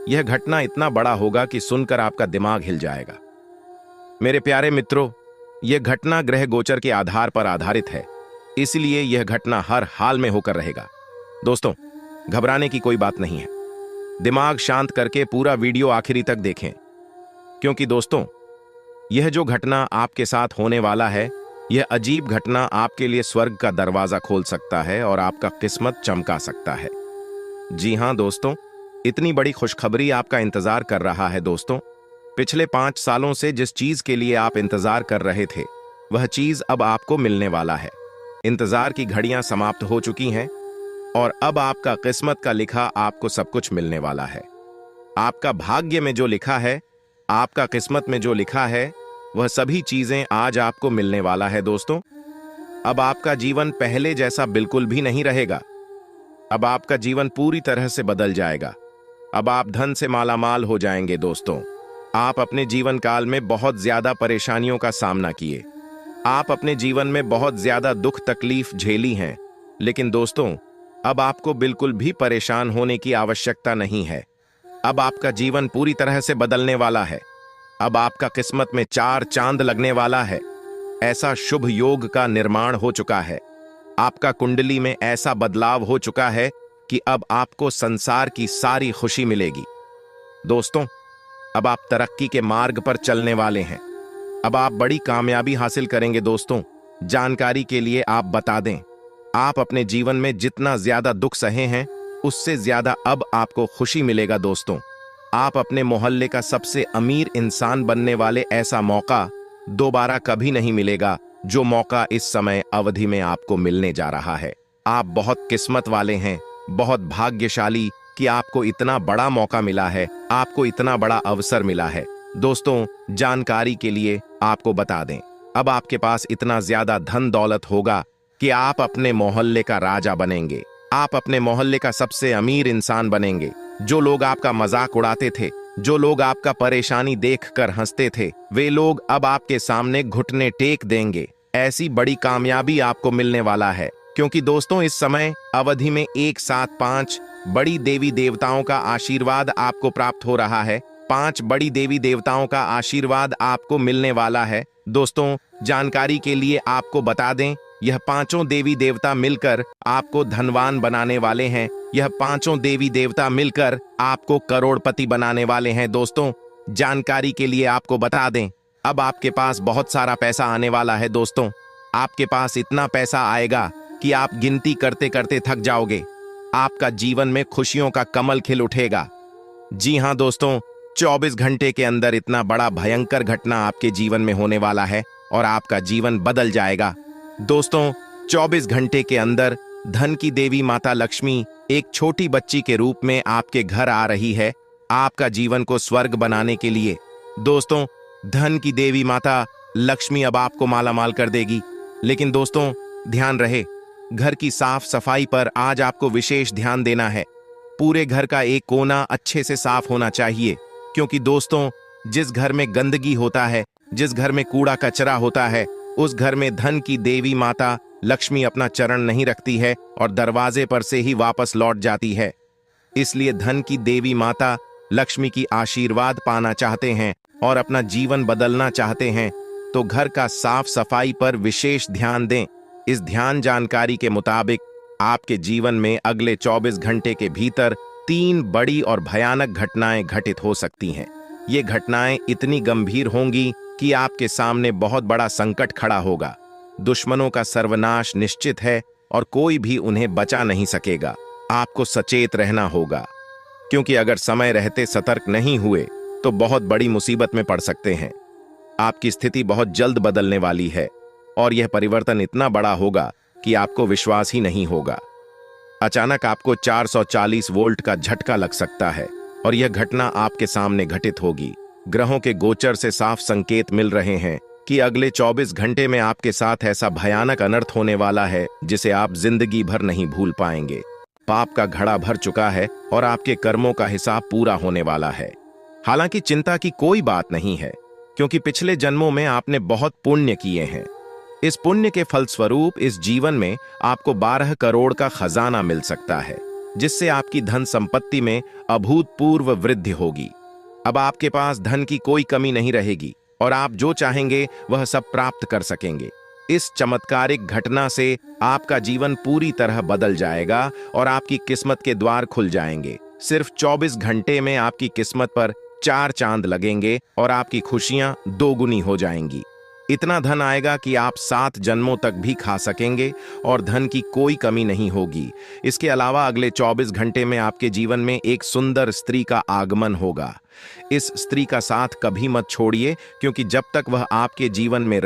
यह घटना इतना बड़ा होगा कि सुनकर आपका दिमाग हिल जाएगा। मेरे प्यारे मित्रों, यह घटना ग्रह गोचर के आधार पर आधारित है, इसलिए यह घटना हर हाल में होकर रहेगा। दोस्तों, घबराने की कोई बात नहीं है। दिमाग शांत करके पूरा वीडियो आखिरी तक देखें, क्योंकि दोस्तों यह जो घटना आपके साथ होने वाला है, यह अजीब घटना आपके लिए स्वर्ग का दरवाजा खोल सकता है और आपका किस्मत चमका सकता है। जी हां दोस्तों, इतनी बड़ी खुशखबरी आपका इंतजार कर रहा है दोस्तों। पिछले 5 सालों से जिस चीज के लिए आप इंतजार कर रहे थे, वह चीज अब आपको मिलने वाला है। इंतजार की घड़ियां समाप्त हो चुकी हैं और अब आपका किस्मत का लिखा आपको सब कुछ मिलने वाला है। आपका भाग्य में जो लिखा है, आपका किस्मत में जो लिखा है, वह सभी चीजें आज आपको मिलने वाला है दोस्तों। अब आपका जीवन पहले जैसा बिल्कुल भी नहीं रहेगा। अब आपका जीवन पूरी तरह से बदल जाएगा। अब आप धन से मालामाल हो जाएंगे दोस्तों। आप अपने जीवन काल में बहुत ज्यादा परेशानियों का सामना किए, आप अपने जीवन में बहुत ज्यादा दुख तकलीफ झेली हैं, लेकिन दोस्तों अब आपको बिल्कुल भी परेशान होने की आवश्यकता नहीं है। अब आपका जीवन पूरी तरह से बदलने वाला है। अब आपका किस्मत में 4 चांद लगने वाला है। ऐसा शुभ योग का निर्माण हो चुका है। आपका कुंडली में ऐसा बदलाव हो चुका है कि अब आपको संसार की सारी खुशी मिलेगी। दोस्तों, अब आप तरक्की के मार्ग पर चलने वाले हैं। अब आप बड़ी कामयाबी हासिल करेंगे दोस्तों। जानकारी के लिए आप बता दें, आप अपने जीवन में जितना ज्यादा दुख सहे हैं, उससे ज्यादा अब आपको खुशी मिलेगा दोस्तों। आप अपने मोहल्ले का सबसे अमीर इंसान बनने वाले ऐसा मौका दोबारा कभी नहीं मिलेगा, जो मौका इस समय अवधि में आपको मिलने जा रहा है। आप बहुत किस्मत वाले हैं, बहुत भाग्यशाली कि आपको इतना बड़ा मौका मिला है, आपको इतना बड़ा अवसर मिला है। दोस्तों, जानकारी के लिए आपको बता दें, अब आपके पास इतना ज्यादा धन दौलत होगा कि आप अपने मोहल्ले का राजा बनेंगे। आप अपने मोहल्ले का सबसे अमीर इंसान बनेंगे। जो लोग आपका मजाक उड़ाते थे, जो लोग आपका परेशानी देखकर हंसते थे, वे लोग अब आपके सामने घुटने टेक देंगे। ऐसी बड़ी कामयाबी आपको मिलने वाला है, क्योंकि दोस्तों इस समय अवधि में एक साथ 5 बड़ी देवी देवताओं का आशीर्वाद आपको प्राप्त हो रहा है। 5 बड़ी देवी देवताओं का आशीर्वाद आपको मिलने वाला है। दोस्तों, जानकारी के लिए आपको बता दें, यह 5 देवी देवता मिलकर आपको धनवान बनाने वाले हैं। यह 5 देवी देवता मिलकर आपको करोड़पति बनाने वाले हैं। दोस्तों, जानकारी के लिए आपको बता दें, अब आपके पास बहुत सारा पैसा आने वाला है। दोस्तों, आपके पास इतना पैसा आएगा कि आप गिनती करते करते थक जाओगे। आपका जीवन में खुशियों का कमल खिल उठेगा। जी हां दोस्तों, 24 घंटे के अंदर इतना बड़ा भयंकर घटना आपके जीवन में होने वाला है और आपका जीवन बदल जाएगा। दोस्तों, 24 घंटे के अंदर धन की देवी माता लक्ष्मी एक छोटी बच्ची के रूप में आपके घर आ रही है, आपका जीवन को स्वर्ग बनाने के लिए। दोस्तों, धन की देवी माता लक्ष्मी अब आपको मालामाल कर देगी। लेकिन दोस्तों, ध्यान रहे, घर की साफ सफाई पर आज आपको विशेष ध्यान देना है। पूरे घर का एक कोना अच्छे से साफ होना चाहिए, क्योंकि दोस्तों जिस घर में गंदगी होता है, जिस घर में कूड़ा कचरा होता है उस घर में धन की देवी माता लक्ष्मी अपना चरण नहीं रखती है और दरवाजे पर से ही वापस लौट जाती है। इसलिए धन की देवी माता लक्ष्मी की आशीर्वाद पाना चाहते हैं और अपना जीवन बदलना चाहते हैं तो घर का साफ सफाई पर विशेष ध्यान दें। इस ध्यान जानकारी के मुताबिक आपके जीवन में अगले 24 घंटे के भीतर 3 बड़ी और भयानक घटनाएं घटित हो सकती हैं। ये घटनाएं इतनी गंभीर होंगी कि आपके सामने बहुत बड़ा संकट खड़ा होगा। दुश्मनों का सर्वनाश निश्चित है और कोई भी उन्हें बचा नहीं सकेगा। आपको सचेत रहना होगा, क्योंकि अगर समय रहते सतर्क नहीं हुए तो बहुत बड़ी मुसीबत में पड़ सकते हैं। आपकी स्थिति बहुत जल्द बदलने वाली है और यह परिवर्तन इतना बड़ा होगा कि आपको विश्वास ही नहीं होगा। अचानक आपको 440 वोल्ट का झटका लग सकता है और यह घटना आपके सामने घटित होगी। ग्रहों के गोचर से साफ संकेत मिल रहे हैं कि अगले 24 घंटे में आपके साथ ऐसा भयानक अनर्थ होने वाला है जिसे आप जिंदगी भर नहीं भूल पाएंगे। पाप का घड़ा भर चुका है और आपके कर्मों का हिसाब पूरा होने वाला है। हालांकि चिंता की कोई बात नहीं है, क्योंकि पिछले जन्मों में आपने बहुत पुण्य किए हैं। इस पुण्य के फलस्वरूप इस जीवन में आपको 12 करोड़ का खजाना मिल सकता है, जिससे आपकी धन संपत्ति में अभूतपूर्व वृद्धि होगी। अब आपके पास धन की कोई कमी नहीं रहेगी और आप जो चाहेंगे वह सब प्राप्त कर सकेंगे। इस चमत्कारिक घटना से आपका जीवन पूरी तरह बदल जाएगा और आपकी किस्मत के द्वार खुल जाएंगे। सिर्फ 24 घंटे में आपकी किस्मत पर 4 चांद लगेंगे और आपकी खुशियां दोगुनी हो जाएंगी। इतना धन आएगा कि आप 7 जन्मों तक भी खा सकेंगे और धन की कोई कमी नहीं होगी। इसके अलावा अगले 24 घंटे में आपके जीवन में एक सुंदर स्त्री का आगमन होगा। इस स्त्री का साथ कभी मत छोड़िए, क्योंकि जब तक वह आपके जीवन में